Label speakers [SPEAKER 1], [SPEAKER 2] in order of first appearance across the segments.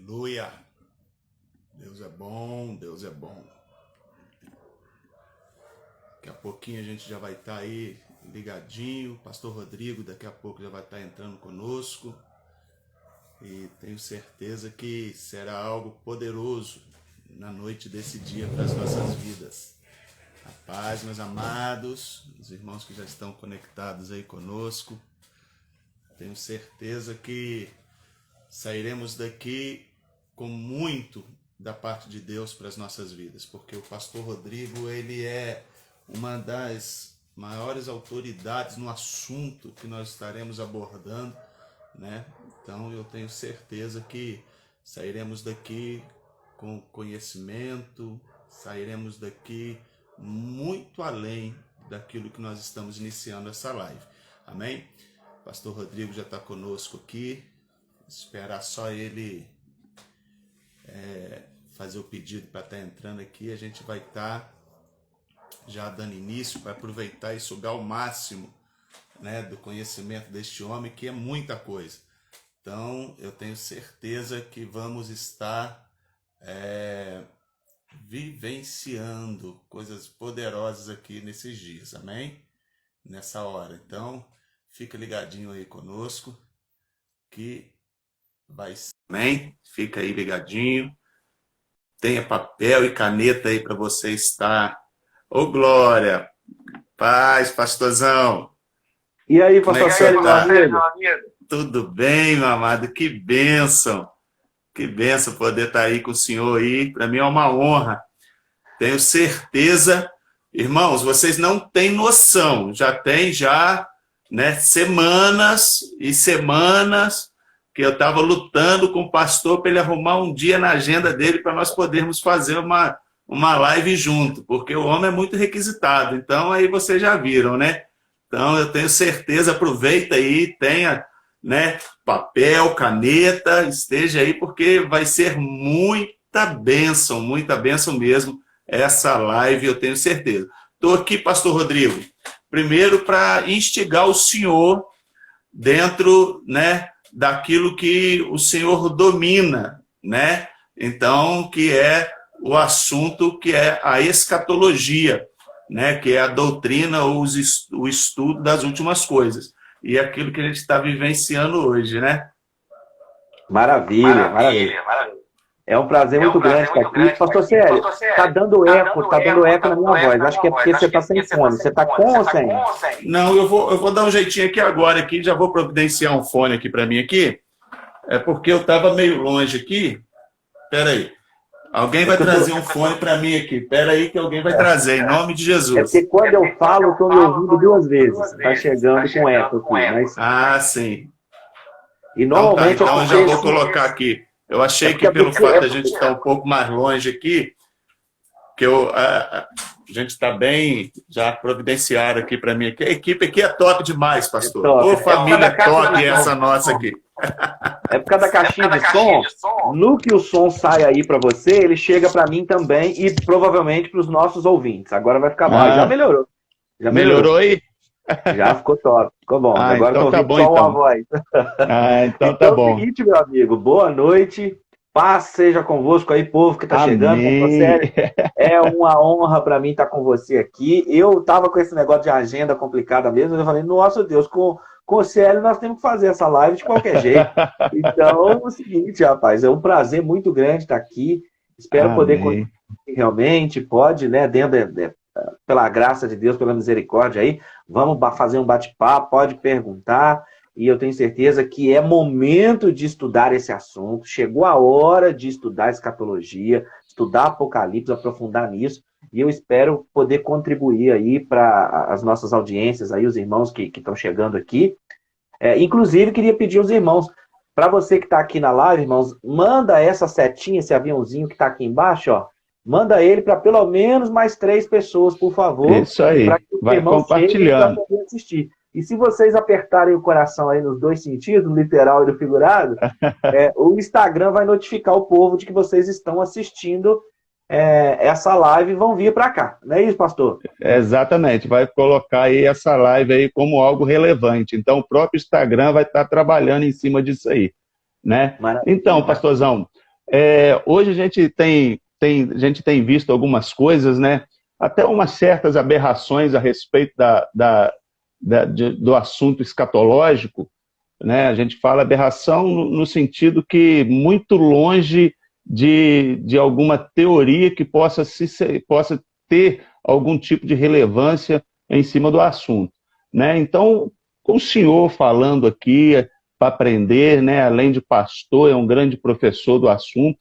[SPEAKER 1] Aleluia! Deus é bom, Deus é bom. Daqui a pouquinho a gente já vai estar aí ligadinho. Pastor Rodrigo daqui a pouco já vai estar entrando conosco. E tenho certeza que será algo poderoso na noite desse dia para as nossas vidas. A paz, meus amados, os irmãos que já estão conectados aí conosco. Tenho certeza que sairemos daqui com muito da parte de Deus para as nossas vidas, porque o pastor Rodrigo, ele é uma das maiores autoridades no assunto que nós estaremos abordando, né? Então eu tenho certeza que sairemos daqui com conhecimento, sairemos daqui muito além daquilo que nós estamos iniciando essa live. Amém? Pastor Rodrigo já está conosco aqui. Esperar só ele fazer o pedido para estar entrando aqui. A gente vai estar já dando início para aproveitar e sugar o máximo, né, do conhecimento deste homem, que é muita coisa. Então, eu tenho certeza que vamos estar vivenciando coisas poderosas aqui nesses dias, amém? Nessa hora. Então, fica ligadinho aí conosco, que vai ser, amém? Fica aí ligadinho. Tenha papel e caneta aí para você estar. Ô, Glória! Paz, pastorzão!
[SPEAKER 2] E aí, pastor Célio, meu amigo?
[SPEAKER 1] Tudo bem, meu amado? Que bênção! Que bênção poder estar aí com o senhor aí. Para mim é uma honra. Tenho certeza, irmãos, vocês não têm noção. Já tem né, semanas e semanas que eu estava lutando com o pastor para ele arrumar um dia na agenda dele para nós podermos fazer uma live junto, porque o homem é muito requisitado. Então aí vocês já viram, né? Então eu tenho certeza, aproveita aí, tenha, né, papel, caneta, esteja aí, porque vai ser muita bênção mesmo essa live, eu tenho certeza. Estou aqui, pastor Rodrigo, primeiro para instigar o senhor dentro, né, daquilo que o senhor domina, né? Então, que é o assunto que é a escatologia, né, que é a doutrina ou o estudo das últimas coisas. E é aquilo que a gente está vivenciando hoje, né?
[SPEAKER 2] Maravilha. É um prazer muito grande estar aqui. Pastor Célio, tá dando eco na minha voz. Acho que é porque você está sem fone. Você está com ou sem?
[SPEAKER 1] Não, eu vou dar um jeitinho aqui agora, aqui, já vou providenciar um fone aqui para mim aqui. É porque eu estava meio longe aqui. Espera aí. Alguém vai trazer um fone para mim aqui. Espera aí que alguém vai trazer, em nome de Jesus.
[SPEAKER 2] É porque quando eu falo, eu estou me ouvindo duas vezes. Está chegando com eco aqui. Mas...
[SPEAKER 1] Ah, sim.
[SPEAKER 2] E normalmente
[SPEAKER 1] então eu já vou colocar aqui. Eu achei que pelo fato de a gente estar um pouco mais longe aqui, que a gente está bem já providenciado aqui para mim. A equipe aqui é top demais, pastor. Ô, família top essa nossa aqui.
[SPEAKER 2] É por causa da caixinha de som. No que o som sai aí para você, ele chega para mim também e provavelmente para os nossos ouvintes. Agora vai ficar bom. Já melhorou.
[SPEAKER 1] Melhorou aí?
[SPEAKER 2] Já ficou top. Ficou bom. Agora
[SPEAKER 1] então tá bom,
[SPEAKER 2] só uma voz.
[SPEAKER 1] Então tá bom.
[SPEAKER 2] É o seguinte, meu amigo. Boa noite. Paz seja convosco aí, povo que está chegando. É uma honra para mim estar com você aqui. Eu estava com esse negócio de agenda complicada mesmo. Eu falei, nossa Deus, com o Célio nós temos que fazer essa live de qualquer jeito. Então, é o seguinte, rapaz, é um prazer muito grande estar aqui. Espero poder contribuir realmente. Pode, né, pela graça de Deus, pela misericórdia aí. Vamos fazer um bate-papo, pode perguntar. E eu tenho certeza que é momento de estudar esse assunto. Chegou a hora de estudar escatologia, estudar Apocalipse, aprofundar nisso. E eu espero poder contribuir aí para as nossas audiências, aí, os irmãos que estão chegando aqui. Inclusive, queria pedir aos irmãos, para você que está aqui na live, irmãos, manda essa setinha, esse aviãozinho que está aqui embaixo, ó. Manda ele para pelo menos mais 3 pessoas, por favor.
[SPEAKER 1] Isso aí, vai compartilhando.
[SPEAKER 2] Para poder assistir. E se vocês apertarem o coração aí nos dois sentidos, no literal e no figurado, o Instagram vai notificar o povo de que vocês estão assistindo essa live e vão vir para cá. Não é isso, pastor?
[SPEAKER 1] Exatamente, vai colocar aí essa live aí como algo relevante. Então o próprio Instagram vai estar trabalhando em cima disso aí, né?
[SPEAKER 2] Maravilha.
[SPEAKER 1] Então, pastorzão,
[SPEAKER 3] Hoje a gente tem visto algumas coisas, né? Até umas certas aberrações a respeito do assunto escatológico, né? A gente fala aberração no sentido que muito longe de alguma teoria que possa ter algum tipo de relevância em cima do assunto, né? Então, com o senhor falando aqui para aprender, né? Além de pastor, é um grande professor do assunto,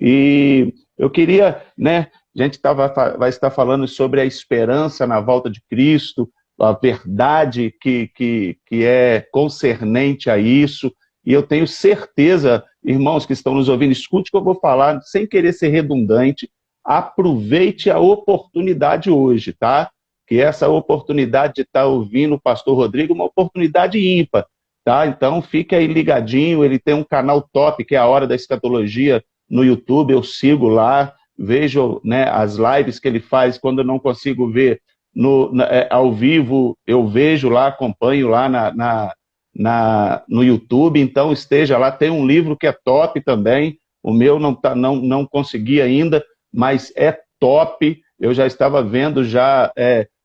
[SPEAKER 3] e eu queria, né? A gente vai estar falando sobre a esperança na volta de Cristo, a verdade que é concernente a isso, e eu tenho certeza, irmãos que estão nos ouvindo, escute o que eu vou falar, sem querer ser redundante, aproveite a oportunidade hoje, tá? Que essa oportunidade de estar ouvindo o pastor Rodrigo é uma oportunidade ímpar, tá? Então fique aí ligadinho, ele tem um canal top, que é a Hora da Escatologia, no YouTube, eu sigo lá, vejo, né, as lives que ele faz, quando eu não consigo ver ao vivo, eu vejo lá, acompanho lá no YouTube, então esteja lá, tem um livro que é top também, o meu não consegui ainda, mas é top, eu já estava vendo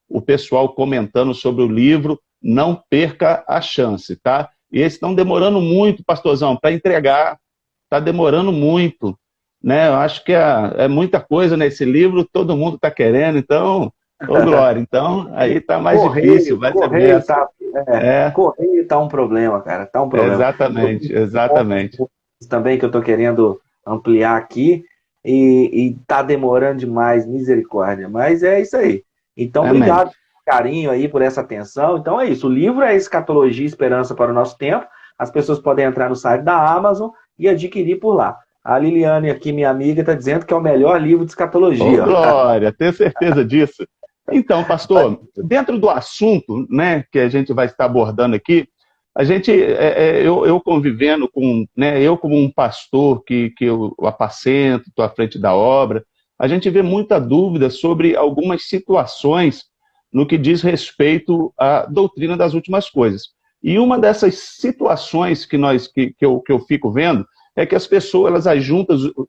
[SPEAKER 3] o pessoal comentando sobre o livro, não perca a chance, tá? E eles estão demorando muito, pastorzão, para entregar, está demorando muito, né? Eu acho que é muita coisa nesse livro, todo mundo está querendo, então, ô Glória, então aí está mais difícil, vai ser benção.
[SPEAKER 2] Correio tá um problema, cara, tá um problema.
[SPEAKER 3] Exatamente.
[SPEAKER 2] Também que eu tô querendo ampliar aqui e tá demorando demais, misericórdia, mas é isso aí. Então, obrigado pelo carinho aí, por essa atenção. Então é isso, o livro é Escatologia e Esperança para o Nosso Tempo, as pessoas podem entrar no site da Amazon e adquirir por lá. A Liliane aqui, minha amiga, está dizendo que é o melhor livro de escatologia.
[SPEAKER 3] Ô, Glória, tenho certeza disso. Então, pastor, dentro do assunto, né, que a gente vai estar abordando aqui, eu convivendo com, né, eu como um pastor que eu apacento, estou à frente da obra, a gente vê muita dúvida sobre algumas situações no que diz respeito à doutrina das últimas coisas. E uma dessas situações que eu fico vendo é que as pessoas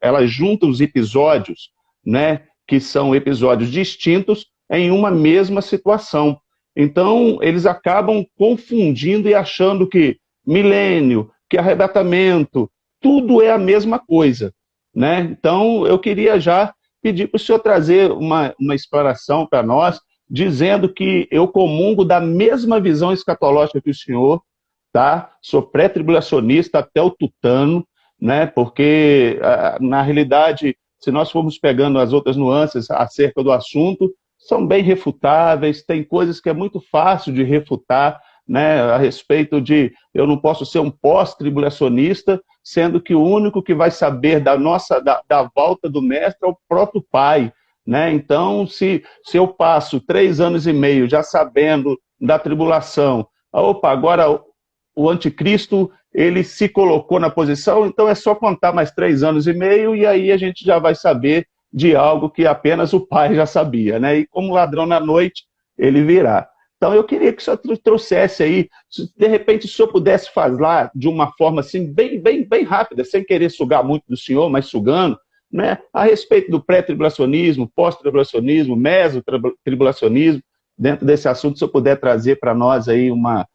[SPEAKER 3] elas juntam os episódios, né, que são episódios distintos em uma mesma situação. Então, eles acabam confundindo e achando que milênio, que arrebatamento, tudo é a mesma coisa, né? Então, eu queria já pedir para o senhor trazer uma explanação para nós, dizendo que eu comungo da mesma visão escatológica que o senhor, tá? Sou pré-tribulacionista até o tutano, né? Porque, na realidade, se nós formos pegando as outras nuances acerca do assunto, são bem refutáveis, tem coisas que é muito fácil de refutar, né? A respeito de eu não posso ser um pós-tribulacionista, sendo que o único que vai saber da volta do mestre é o próprio Pai, né? Então, se eu passo 3 anos e meio já sabendo da tribulação, agora o anticristo ele se colocou na posição, então é só contar mais 3 anos e meio e aí a gente já vai saber de algo que apenas o Pai já sabia, né? E como ladrão na noite, ele virá. Então eu queria que o senhor trouxesse aí, se de repente o senhor pudesse falar de uma forma assim, bem rápida, sem querer sugar muito do senhor, mas sugando, né? A respeito do pré-tribulacionismo, pós-tribulacionismo, meso-tribulacionismo, dentro desse assunto, se eu puder trazer para nós aí uma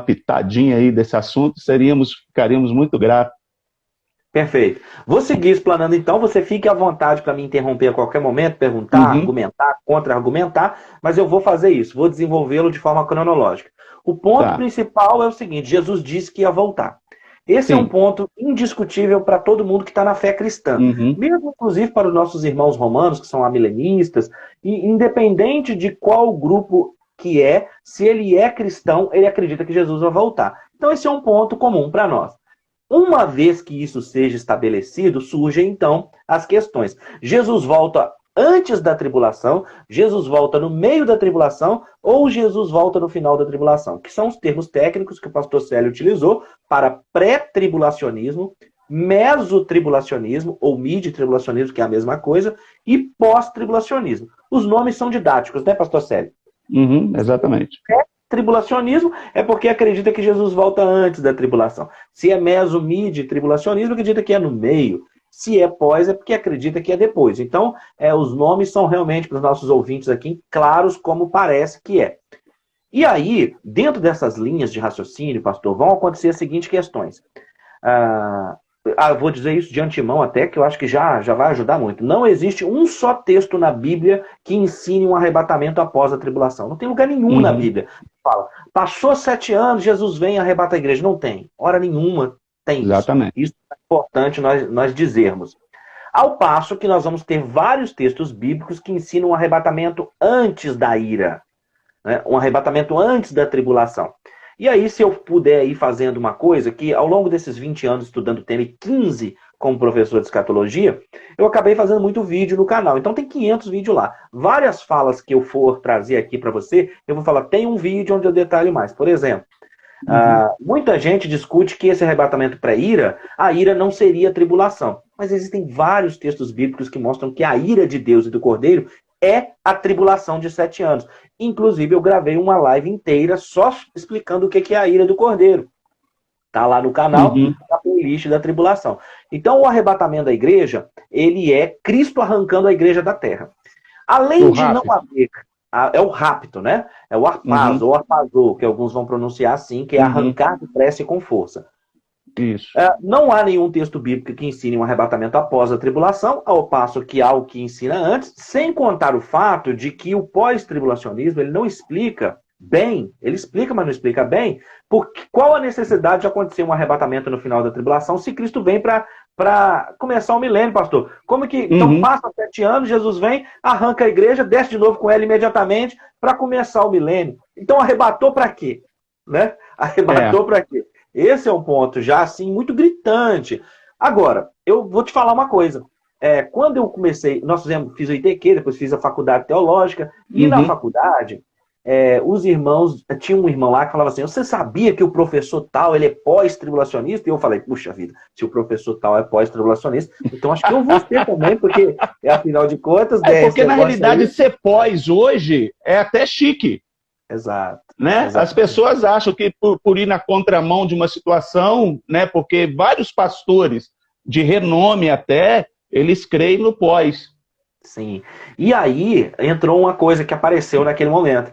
[SPEAKER 3] pitadinha aí desse assunto, ficaríamos muito gratos.
[SPEAKER 2] Perfeito. Vou seguir explanando então, você fique à vontade para me interromper a qualquer momento, perguntar, argumentar, contra-argumentar, mas eu vou fazer isso, vou desenvolvê-lo de forma cronológica. O ponto principal é o seguinte, Jesus disse que ia voltar. Esse é um ponto indiscutível para todo mundo que está na fé cristã. Mesmo, inclusive, para os nossos irmãos romanos, que são amilenistas, e independente de qual grupo que se ele é cristão, ele acredita que Jesus vai voltar. Então esse é um ponto comum para nós. Uma vez que isso seja estabelecido, surgem então as questões. Jesus volta antes da tribulação, Jesus volta no meio da tribulação ou Jesus volta no final da tribulação, que são os termos técnicos que o pastor Célio utilizou para pré-tribulacionismo, mesotribulacionismo ou mid-tribulacionismo, que é a mesma coisa, e pós-tribulacionismo. Os nomes são didáticos, né, pastor Célio?
[SPEAKER 3] Exatamente.
[SPEAKER 2] pós-tribulacionismo, é porque acredita que Jesus volta antes da tribulação. Se é meso, mid, tribulacionismo, acredita que é no meio. Se é pós, é porque acredita que é depois. Então, os nomes são realmente, para os nossos ouvintes aqui, claros como parece que é. E aí, dentro dessas linhas de raciocínio, pastor, vão acontecer as seguintes questões. Vou dizer isso de antemão até, que eu acho que já vai ajudar muito. Não existe um só texto na Bíblia que ensine um arrebatamento após a tribulação. Não tem lugar nenhum na Bíblia. Fala, passou 7 anos, Jesus vem e arrebata a igreja. Não tem. Hora nenhuma tem
[SPEAKER 3] Exatamente.
[SPEAKER 2] isso. Isso é importante nós dizermos. Ao passo que nós vamos ter vários textos bíblicos que ensinam um arrebatamento antes da ira. Né? Um arrebatamento antes da tribulação. E aí, se eu puder ir fazendo uma coisa, que ao longo desses 20 anos estudando o tema e 15 como professor de escatologia, eu acabei fazendo muito vídeo no canal. Então tem 500 vídeos lá. Várias falas que eu for trazer aqui para você, eu vou falar, tem um vídeo onde eu detalho mais. Por exemplo, muita gente discute que esse arrebatamento pré-ira, a ira não seria tribulação. Mas existem vários textos bíblicos que mostram que a ira de Deus e do Cordeiro é a tribulação de 7 anos. Inclusive, eu gravei uma live inteira só explicando o que é a ira do Cordeiro. Tá lá no canal, na playlist da tribulação. Então, o arrebatamento da igreja, ele é Cristo arrancando a igreja da terra. Além de não haver... É o rapto, né? É o arpazo, ou arpazou, que alguns vão pronunciar assim, que é arrancar depressa e com força.
[SPEAKER 3] Isso.
[SPEAKER 2] Não há nenhum texto bíblico que ensine um arrebatamento após a tribulação, ao passo que há o que ensina antes, sem contar o fato de que o pós-tribulacionismo ele não explica bem, ele explica, mas não explica bem, qual a necessidade de acontecer um arrebatamento no final da tribulação se Cristo vem para começar o milênio, pastor. Como que então passa 7 anos, Jesus vem, arranca a igreja, desce de novo com ela imediatamente para começar o milênio. Então arrebatou para quê? Né? Arrebatou para quê? Esse é um ponto já, assim, muito gritante. Agora, eu vou te falar uma coisa. Quando eu comecei, fiz o ITQ, depois fiz a faculdade teológica, e na faculdade, os irmãos, tinha um irmão lá que falava assim, você sabia que o professor tal, ele é pós-tribulacionista? E eu falei, puxa vida, se o professor tal é pós-tribulacionista, então acho que eu vou ser também, porque, afinal de contas...
[SPEAKER 3] porque na realidade ser pós hoje é até chique.
[SPEAKER 2] Exato.
[SPEAKER 3] Né? As pessoas acham que por ir na contramão de uma situação, né, porque vários pastores de renome até, eles creem no pós.
[SPEAKER 2] Sim. E aí entrou uma coisa que apareceu naquele momento.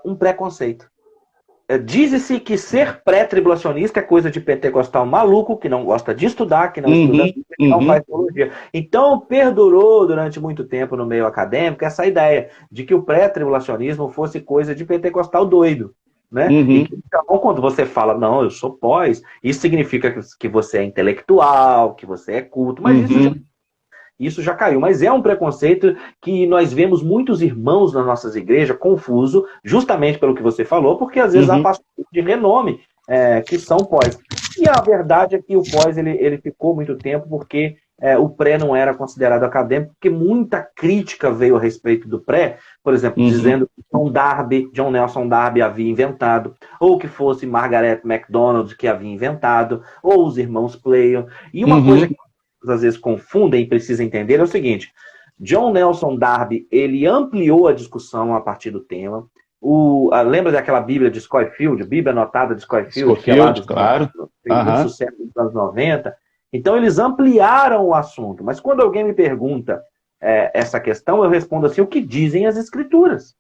[SPEAKER 2] Um preconceito. Diz-se que ser pré-tribulacionista é coisa de pentecostal maluco, que não gosta de estudar, que não estuda, que não faz teologia. Então, perdurou durante muito tempo no meio acadêmico essa ideia de que o pré-tribulacionismo fosse coisa de pentecostal doido. Né? Então, quando você fala, não, eu sou pós, isso significa que você é intelectual, que você é culto, mas isso já caiu, mas é um preconceito que nós vemos muitos irmãos nas nossas igrejas confuso, justamente pelo que você falou, porque às vezes há pastores de renome que são pós. E a verdade é que o pós ele ficou muito tempo porque o pré não era considerado acadêmico, porque muita crítica veio a respeito do pré, por exemplo, dizendo que John Nelson Darby havia inventado, ou que fosse Margaret MacDonald que havia inventado, ou os irmãos Player. E uma coisa que às vezes confundem e precisam entender é o seguinte: John Nelson Darby, ele ampliou a discussão a partir do tema. Lembra daquela Bíblia de Scofield, Bíblia anotada de Scofield, que é lá
[SPEAKER 3] claro.
[SPEAKER 2] Fez sucesso nos anos 90. Então eles ampliaram o assunto. Mas quando alguém me pergunta essa questão, eu respondo assim, o que dizem as Escrituras?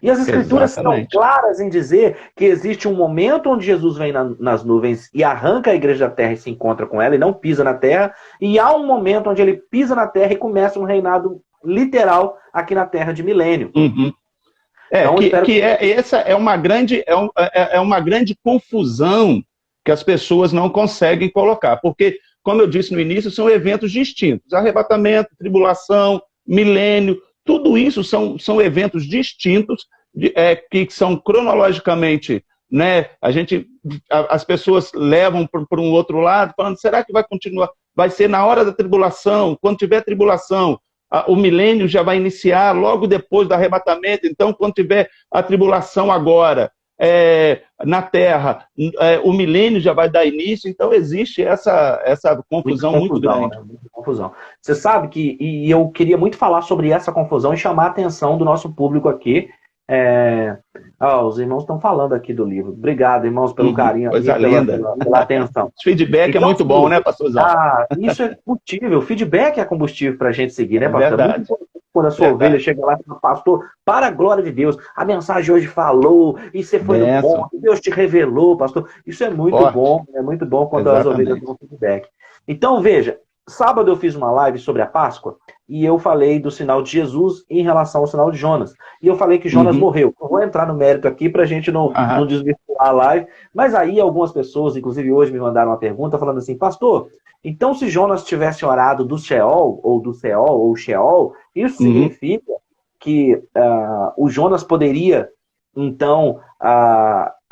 [SPEAKER 2] E as Escrituras são claras em dizer que existe um momento onde Jesus vem nas nuvens e arranca a igreja da terra e se encontra com ela e não pisa na terra, e há um momento onde ele pisa na terra e começa um reinado literal aqui na terra de milênio.
[SPEAKER 3] Então, essa é uma grande confusão que as pessoas não conseguem colocar, porque, como eu disse no início, são eventos distintos. Arrebatamento, tribulação, milênio, tudo isso são eventos distintos, que são cronologicamente, né? As pessoas levam por um outro lado, falando, será que vai continuar? Vai ser na hora da tribulação, quando tiver tribulação, o milênio já vai iniciar logo depois do arrebatamento, então quando tiver a tribulação agora, na Terra, o milênio já vai dar início, então existe essa confusão muito grande.
[SPEAKER 2] Né? Muita confusão. Você sabe que, e eu queria muito falar sobre essa confusão e chamar a atenção do nosso público aqui, Os irmãos estão falando aqui do livro. Obrigado, irmãos, pelo carinho,
[SPEAKER 3] coisa
[SPEAKER 2] aqui,
[SPEAKER 3] linda.
[SPEAKER 2] pela atenção.
[SPEAKER 3] Esse feedback
[SPEAKER 2] então,
[SPEAKER 3] é muito bom, né, pastorzão?
[SPEAKER 2] Isso é combustível. O feedback é combustível para a gente seguir, né, pastor?
[SPEAKER 3] Verdade.
[SPEAKER 2] Quando a sua ovelha chega lá e fala, pastor, para a glória de Deus, a mensagem hoje falou, e você foi no ponto, Deus te revelou, pastor. Isso é muito bom, é muito bom quando as ovelhas dão feedback. Então, veja, sábado eu fiz uma live sobre a Páscoa, e eu falei do sinal de Jesus em relação ao sinal de Jonas. E eu falei que Jonas morreu. Eu vou entrar no mérito aqui para a gente não desvirtuar a live, mas aí algumas pessoas, inclusive hoje, me mandaram uma pergunta falando assim, pastor, então se Jonas tivesse orado do Sheol, ou Sheol, isso significa que o Jonas poderia, então,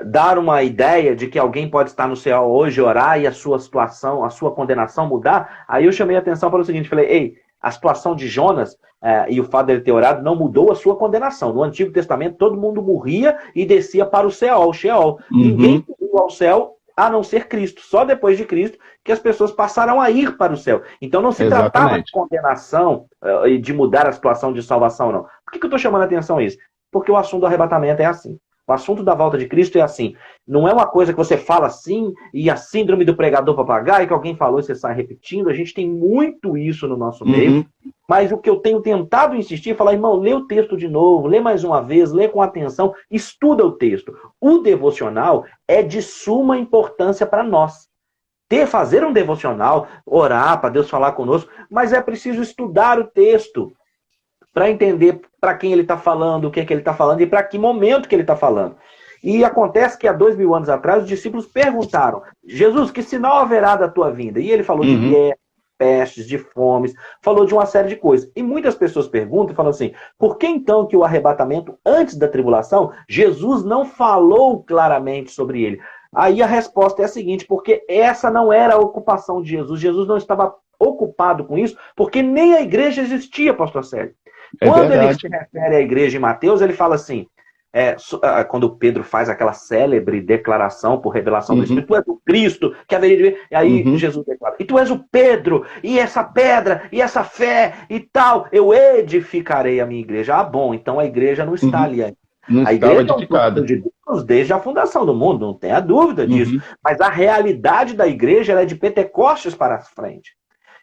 [SPEAKER 2] dar uma ideia de que alguém pode estar no Sheol hoje, orar e a sua situação, a sua condenação mudar? Aí eu chamei a atenção para o seguinte, falei, ei, a situação de Jonas e o fato dele ter orado não mudou a sua condenação. No Antigo Testamento, todo mundo morria e descia para o Sheol. Ninguém subiu ao céu a não ser Cristo. Só depois de Cristo que as pessoas passaram a ir para o céu. Então não se tratava de condenação e de mudar a situação de salvação, não. Por que eu estou chamando a atenção a isso? Porque o assunto do arrebatamento é assim. O assunto da volta de Cristo é assim. Não é uma coisa que você fala assim e a síndrome do pregador papagaio, que alguém falou e você sai repetindo. A gente tem muito isso no nosso meio. Mas o que eu tenho tentado insistir é falar, irmão, lê o texto de novo, lê mais uma vez, lê com atenção, estuda o texto. O devocional é de suma importância para nós. Fazer um devocional, orar para Deus falar conosco, mas é preciso estudar o texto para entender para quem ele está falando, o que é que ele está falando e para que momento que ele está falando. E acontece que há 2000 anos atrás, os discípulos perguntaram, Jesus, que sinal haverá da tua vinda? E ele falou de guerra, pestes, de fomes, falou de uma série de coisas. E muitas pessoas perguntam e falam assim, por que então que o arrebatamento antes da tribulação, Jesus não falou claramente sobre ele? Aí a resposta é a seguinte, porque essa não era a ocupação de Jesus. Jesus não estava ocupado com isso, porque nem a igreja existia, pastor Sérgio. Quando ele se refere à igreja em Mateus, ele fala assim, quando Pedro faz aquela célebre declaração por revelação do Espírito, tu és o Cristo, que haveria de vir. E aí Jesus declara, e tu és o Pedro, e essa pedra, e essa fé, e tal, eu edificarei a minha igreja. Ah, bom, então a igreja não está ali ainda.
[SPEAKER 3] Não
[SPEAKER 2] a
[SPEAKER 3] estava
[SPEAKER 2] igreja
[SPEAKER 3] edificada.
[SPEAKER 2] É um de Deus desde a fundação do mundo, não tenha dúvida disso. Mas a realidade da igreja ela é de Pentecostes para frente.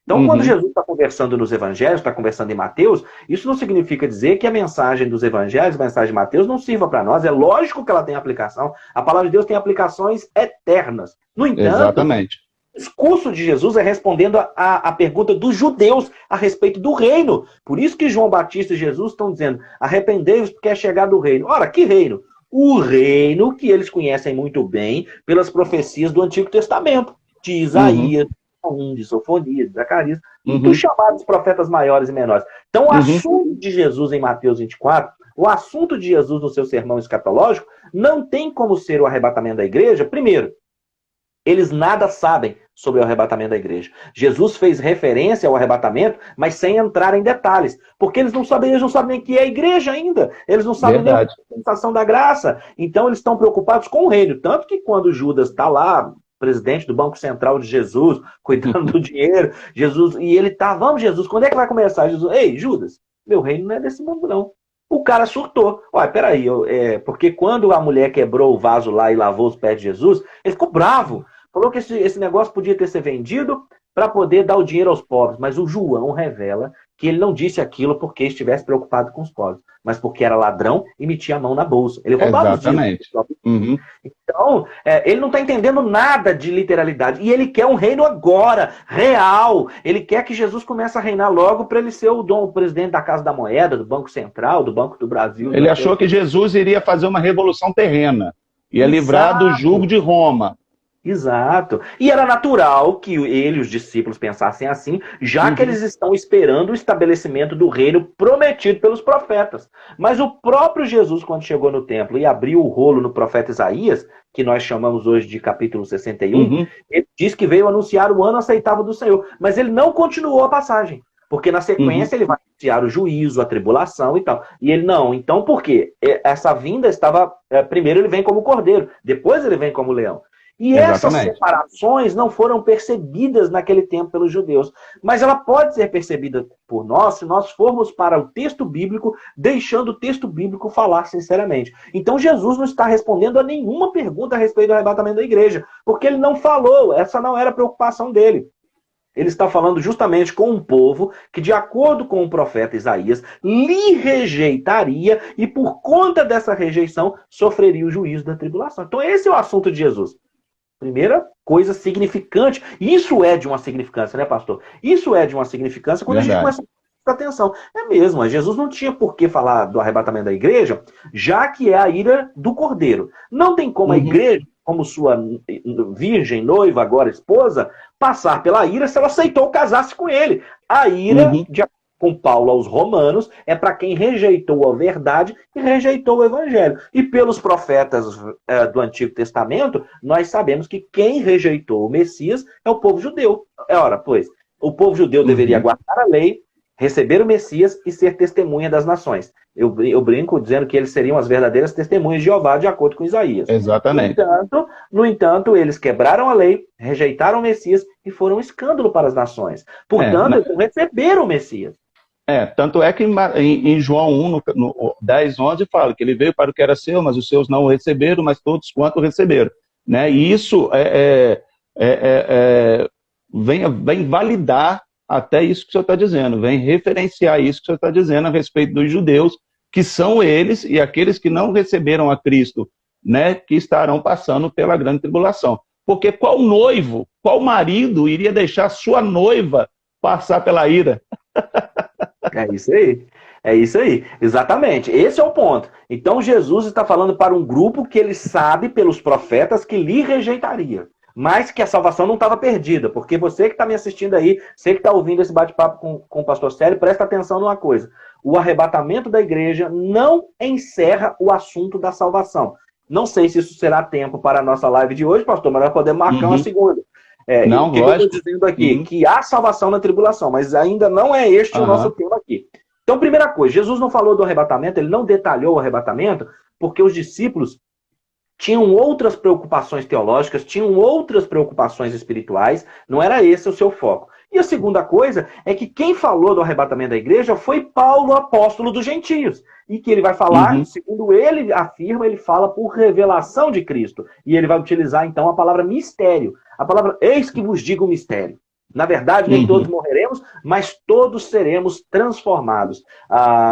[SPEAKER 2] Então, quando Jesus está conversando nos evangelhos, está conversando em Mateus, isso não significa dizer que a mensagem dos evangelhos, a mensagem de Mateus, não sirva para nós. É lógico que ela tem aplicação. A palavra de Deus tem aplicações eternas. No entanto, o discurso de Jesus é respondendo a pergunta dos judeus a respeito do reino. Por isso que João Batista e Jesus estão dizendo, arrependei-vos porque é chegado o reino. Ora, que reino? O reino que eles conhecem muito bem pelas profecias do Antigo Testamento, de Isaías, de Sofonias, de Zacarias, dos chamados profetas maiores e menores. Então, o assunto de Jesus em Mateus 24, o assunto de Jesus no seu sermão escatológico, não tem como ser o arrebatamento da igreja. Primeiro, eles nada sabem sobre o arrebatamento da igreja. Jesus fez referência ao arrebatamento, mas sem entrar em detalhes. Porque eles não sabem nem o que é a igreja ainda. Eles não sabem nem a dispensação da graça. Então, eles estão preocupados com o reino. Tanto que quando Judas está lá, presidente do Banco Central de Jesus, cuidando do dinheiro, Jesus, e ele tá, vamos Jesus, quando é que vai começar? Jesus, ei, Judas, meu reino não é desse mundo não. O cara surtou. Olha, peraí, porque quando a mulher quebrou o vaso lá e lavou os pés de Jesus, ele ficou bravo. Falou que esse negócio podia ter sido vendido para poder dar o dinheiro aos pobres. Mas o João revela que ele não disse aquilo porque estivesse preocupado com os pobres, mas porque era ladrão e metia a mão na bolsa. Ele roubava os dinheiros. Então, ele não está entendendo nada de literalidade. E ele quer um reino agora, real. Ele quer que Jesus comece a reinar logo para ele ser o presidente da Casa da Moeda, do Banco Central, do Banco do Brasil.
[SPEAKER 3] Ele achou que Jesus iria fazer uma revolução terrena. Ia livrar do jugo de Roma.
[SPEAKER 2] Exato. E era natural que ele e os discípulos pensassem assim, já que eles estão esperando o estabelecimento do reino prometido pelos profetas. Mas o próprio Jesus, quando chegou no templo e abriu o rolo no profeta Isaías, que nós chamamos hoje de capítulo 61, ele diz que veio anunciar o ano aceitável do Senhor. Mas ele não continuou a passagem. Porque na sequência ele vai anunciar o juízo, a tribulação e tal. E ele não. Então por quê? Essa vinda estava... primeiro ele vem como cordeiro, depois ele vem como leão. E essas separações não foram percebidas naquele tempo pelos judeus. Mas ela pode ser percebida por nós se nós formos para o texto bíblico, deixando o texto bíblico falar sinceramente. Então Jesus não está respondendo a nenhuma pergunta a respeito do arrebatamento da igreja, porque ele não falou, essa não era a preocupação dele. Ele está falando justamente com um povo que, de acordo com o profeta Isaías, lhe rejeitaria e, por conta dessa rejeição, sofreria o juízo da tribulação. Então esse é o assunto de Jesus. Primeira coisa significante. Isso é de uma significância, né, pastor? Isso é de uma significância quando a gente começa a prestar atenção. É mesmo, Jesus não tinha por que falar do arrebatamento da igreja, já que é a ira do Cordeiro. Não tem como a igreja, como sua virgem, noiva, agora esposa, passar pela ira se ela aceitou casar-se com ele. A ira, de acordo com Paulo aos Romanos, é para quem rejeitou a verdade e rejeitou o evangelho. E pelos profetas do Antigo Testamento, nós sabemos que quem rejeitou o Messias é o povo judeu. Ora, pois, o povo judeu deveria guardar a lei, receber o Messias e ser testemunha das nações. Eu brinco dizendo que eles seriam as verdadeiras testemunhas de Jeová, de acordo com Isaías.
[SPEAKER 3] Exatamente.
[SPEAKER 2] No entanto, eles quebraram a lei, rejeitaram o Messias e foram um escândalo para as nações. Portanto, eles não receberam o Messias.
[SPEAKER 3] Tanto é que em João 1, no 10, 11, fala que ele veio para o que era seu, mas os seus não o receberam, mas todos quanto receberam. Né? E isso vem validar até isso que o senhor está dizendo, vem referenciar isso que o senhor está dizendo a respeito dos judeus, que são eles e aqueles que não receberam a Cristo, né, que estarão passando pela grande tribulação. Porque qual noivo, qual marido iria deixar sua noiva passar pela ira?
[SPEAKER 2] É isso aí, exatamente. Esse é o ponto. Então Jesus está falando para um grupo que ele sabe pelos profetas que lhe rejeitaria. Mas que a salvação não estava perdida, porque você que está me assistindo aí, você que está ouvindo esse bate-papo com o pastor Célio, presta atenção numa coisa. O arrebatamento da igreja não encerra o assunto da salvação. Não sei se isso será tempo para a nossa live de hoje, pastor, mas nós podemos marcar uma segunda.
[SPEAKER 3] Não,
[SPEAKER 2] que eu estou dizendo aqui? Que há salvação na tribulação, mas ainda não é este o nosso tema aqui. Então, primeira coisa, Jesus não falou do arrebatamento, ele não detalhou o arrebatamento, porque os discípulos tinham outras preocupações teológicas, tinham outras preocupações espirituais, não era esse o seu foco. E a segunda coisa é que quem falou do arrebatamento da igreja foi Paulo, apóstolo dos gentios. E que ele vai falar, segundo ele afirma, ele fala por revelação de Cristo. E ele vai utilizar, então, a palavra mistério. A palavra, eis que vos digo mistério. Na verdade, nem todos morreremos, mas todos seremos transformados.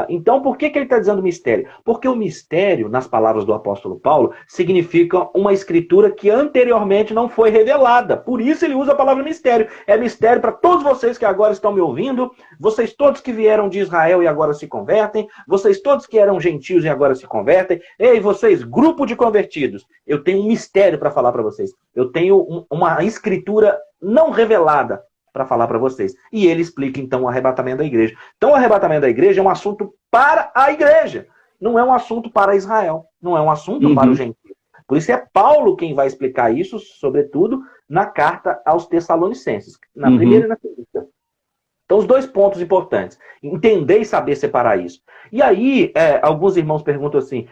[SPEAKER 2] Então, por que ele está dizendo mistério? Porque o mistério, nas palavras do apóstolo Paulo, significa uma escritura que anteriormente não foi revelada. Por isso ele usa a palavra mistério. É mistério para todos vocês que agora estão me ouvindo, vocês todos que vieram de Israel e agora se convertem, vocês todos que eram gentios e agora se convertem, ei, vocês, grupo de convertidos, eu tenho um mistério para falar para vocês. Eu tenho uma escritura não revelada para falar para vocês. E ele explica, então, o arrebatamento da igreja. Então, o arrebatamento da igreja é um assunto para a igreja. Não é um assunto para Israel. Não é um assunto para o gentio. Por isso é Paulo quem vai explicar isso, sobretudo, na carta aos Tessalonicenses. Na primeira e na segunda. Então, os dois pontos importantes. Entender e saber separar isso. E aí, alguns irmãos perguntam assim,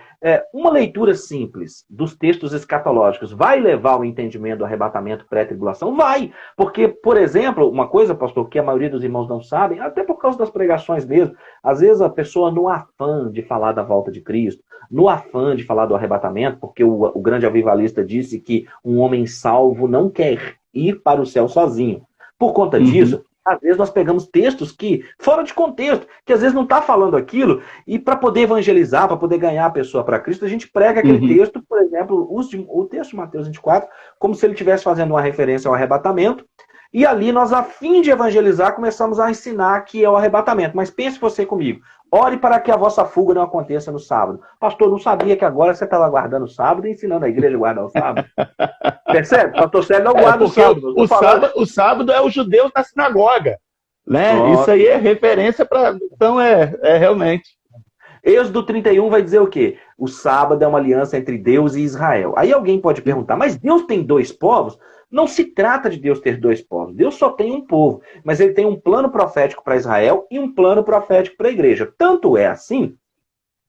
[SPEAKER 2] uma leitura simples dos textos escatológicos vai levar ao entendimento do arrebatamento pré-tribulação? Vai! Porque, por exemplo, uma coisa, pastor, que a maioria dos irmãos não sabem, até por causa das pregações mesmo, às vezes a pessoa, no afã de falar da volta de Cristo, no afã de falar do arrebatamento, porque o grande avivalista disse que um homem salvo não quer ir para o céu sozinho. Por conta disso, às vezes nós pegamos textos que, fora de contexto, que às vezes não está falando aquilo, e para poder evangelizar, para poder ganhar a pessoa para Cristo, a gente prega aquele texto, por exemplo, o texto de Mateus 24, como se ele estivesse fazendo uma referência ao arrebatamento, e ali nós, a fim de evangelizar, começamos a ensinar que é o arrebatamento. Mas pense você comigo, ore para que a vossa fuga não aconteça no sábado. Pastor, não sabia que agora você estava guardando o sábado e ensinando a igreja a guardar o sábado. Percebe? Pastor Célio não guarda o sábado.
[SPEAKER 3] O sábado é os judeus na sinagoga. Né? Isso aí é referência para... Então, realmente...
[SPEAKER 2] Êxodo 31 vai dizer o quê? O sábado é uma aliança entre Deus e Israel. Aí alguém pode perguntar, mas Deus tem dois povos? Não se trata de Deus ter dois povos. Deus só tem um povo. Mas ele tem um plano profético para Israel e um plano profético para a igreja. Tanto é assim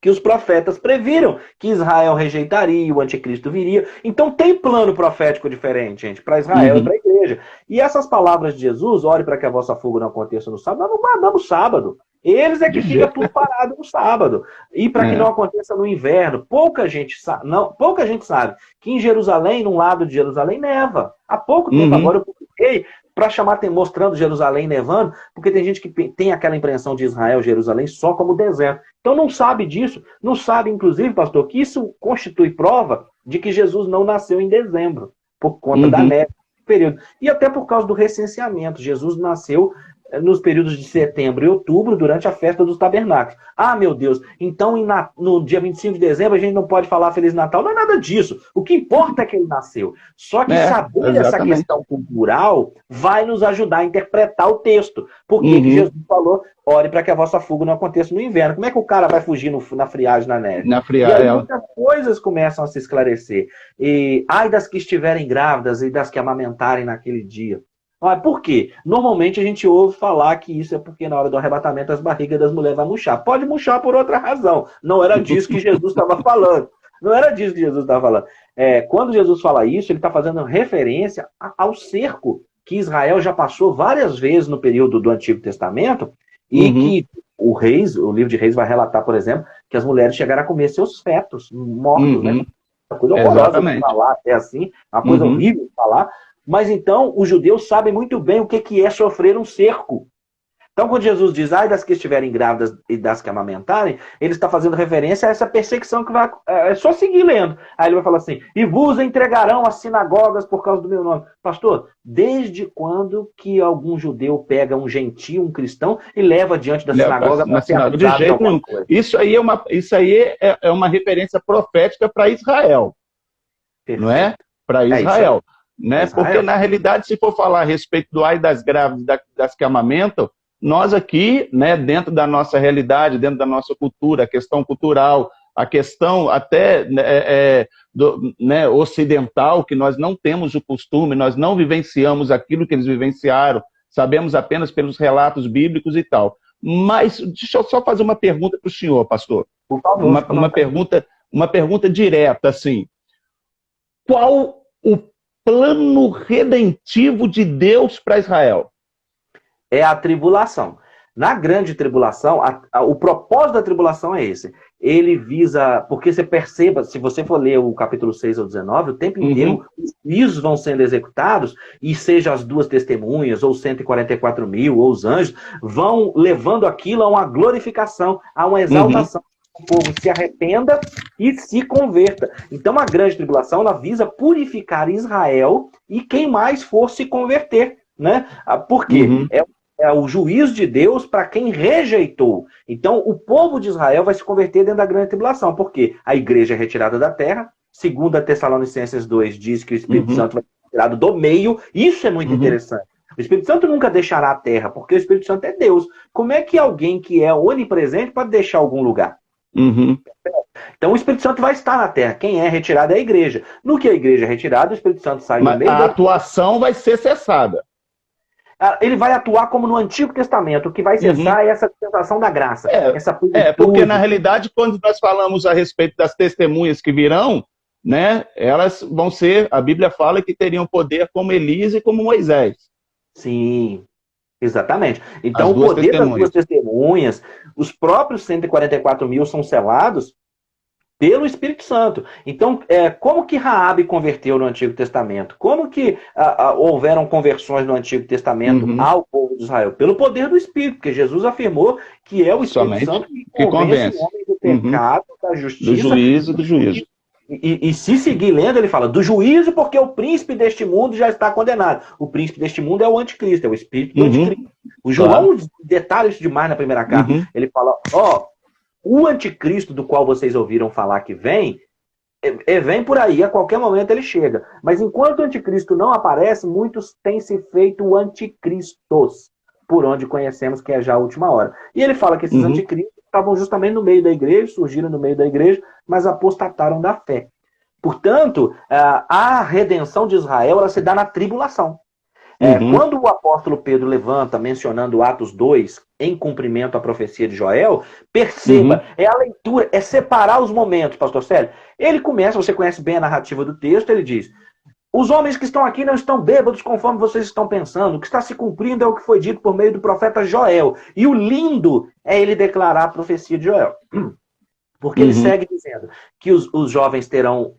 [SPEAKER 2] que os profetas previram que Israel rejeitaria, o anticristo viria. Então tem plano profético diferente, gente, para Israel e para a igreja. E essas palavras de Jesus, ore para que a vossa fuga não aconteça no sábado, nós não guardamos sábado. Eles é que fica tudo parado no sábado. E para que não aconteça no inverno, pouca gente sabe que em Jerusalém, num lado de Jerusalém, neva. Há pouco tempo agora eu publiquei para chamar, mostrando Jerusalém nevando, porque tem gente que tem aquela impressão de Israel, Jerusalém, só como deserto. Então não sabe disso, não sabe, inclusive, pastor, que isso constitui prova de que Jesus não nasceu em dezembro, por conta da neve período. E até por causa do recenseamento. Jesus nasceu nos períodos de setembro e outubro, durante a festa dos tabernáculos. Ah, meu Deus, então no dia 25 de dezembro a gente não pode falar Feliz Natal. Não é nada disso. O que importa é que ele nasceu. Só que saber essa questão cultural vai nos ajudar a interpretar o texto. Por que Jesus falou, ore para que a vossa fuga não aconteça no inverno? Como é que o cara vai fugir na friagem, na neve?
[SPEAKER 3] Na friagem.
[SPEAKER 2] E aí muitas coisas começam a se esclarecer. E ai das que estiverem grávidas e das que amamentarem naquele dia. Por quê? Normalmente a gente ouve falar que isso é porque na hora do arrebatamento as barrigas das mulheres vão murchar. Pode murchar por outra razão. Não era disso que Jesus estava falando. Não era disso que Jesus estava falando. Quando Jesus fala isso, ele está fazendo referência ao cerco que Israel já passou várias vezes no período do Antigo Testamento e que o livro de Reis vai relatar, por exemplo, que as mulheres chegaram a comer seus fetos mortos, né? Uma coisa horrorosa de falar, é assim, uma coisa horrível de falar. Mas então, os judeus sabem muito bem o que é sofrer um cerco. Então, quando Jesus diz, ai das que estiverem grávidas e das que amamentarem, ele está fazendo referência a essa perseguição que vai... É só seguir lendo. Aí ele vai falar assim, e vos entregarão às sinagogas por causa do meu nome. Pastor, desde quando que algum judeu pega um gentio, um cristão, e leva diante da sinagoga para ser acusado de alguma coisa?
[SPEAKER 3] Isso aí é uma referência profética para Israel. Perfeito. Não é? Para Israel. Né? Porque, na realidade, se for falar a respeito do ai das grávidas, das que amamentam, nós aqui, né, dentro da nossa realidade, dentro da nossa cultura, a questão cultural, a questão até ocidental, que nós não temos o costume, nós não vivenciamos aquilo que eles vivenciaram, sabemos apenas pelos relatos bíblicos e tal. Mas deixa eu só fazer uma pergunta para o senhor, pastor.
[SPEAKER 2] Por favor.
[SPEAKER 3] Uma pergunta direta, assim. Qual o plano redentivo de Deus para Israel?
[SPEAKER 2] É a tribulação. Na grande tribulação, o propósito da tribulação é esse. Ele visa, porque você perceba, se você for ler o capítulo 6 ao 19, o tempo inteiro os juízos vão sendo executados, e seja as duas testemunhas, ou 144 mil, ou os anjos, vão levando aquilo a uma glorificação, a uma exaltação. O povo se arrependa e se converta. Então a grande tribulação ela visa purificar Israel e quem mais for se converter, né? Por quê? É o juízo de Deus para quem rejeitou. Então o povo de Israel vai se converter dentro da grande tribulação. Por quê? A igreja é retirada da terra. 2 Tessalonicenses 2 diz que o Espírito Santo vai ser retirado do meio. Isso é muito interessante. O Espírito Santo nunca deixará a terra, porque o Espírito Santo é Deus. Como é que alguém que é onipresente pode deixar algum lugar? Então o Espírito Santo vai estar na terra. Quem é retirado é a igreja. No que a igreja é retirada, o Espírito Santo sai do meio.
[SPEAKER 3] A atuação vai ser cessada.
[SPEAKER 2] Ele vai atuar como no Antigo Testamento. O que vai cessar é essa dispensação da graça.
[SPEAKER 3] Porque na realidade, quando nós falamos a respeito das testemunhas que virão, né, elas vão ser, a Bíblia fala que teriam poder como Elias e como Moisés.
[SPEAKER 2] Sim. Exatamente. Então, o poder das duas testemunhas, os próprios 144 mil são selados pelo Espírito Santo. Então, como que Raabe converteu no Antigo Testamento? Como que houveram conversões no Antigo Testamento ao povo de Israel? Pelo poder do Espírito, porque Jesus afirmou que é o Espírito Santo que convence o homem do pecado, da justiça,
[SPEAKER 3] do juízo.
[SPEAKER 2] E se seguir lendo, ele fala do juízo, porque o príncipe deste mundo já está condenado. O príncipe deste mundo é o anticristo, é o espírito do anticristo. O João detalha isso demais na primeira carta. Ele fala, o anticristo do qual vocês ouviram falar que vem por aí, a qualquer momento ele chega. Mas enquanto o anticristo não aparece, muitos têm se feito anticristos, por onde conhecemos que é já a última hora. E ele fala que esses anticristos estavam justamente no meio da igreja, surgiram no meio da igreja, mas apostataram da fé. Portanto, a redenção de Israel ela se dá na tribulação. Quando o apóstolo Pedro levanta, mencionando Atos 2, em cumprimento à profecia de Joel, perceba, é a leitura, é separar os momentos, pastor Célio. Ele começa, você conhece bem a narrativa do texto, ele diz: os homens que estão aqui não estão bêbados conforme vocês estão pensando. O que está se cumprindo é o que foi dito por meio do profeta Joel. E o lindo é ele declarar a profecia de Joel. Porque ele segue dizendo que os jovens terão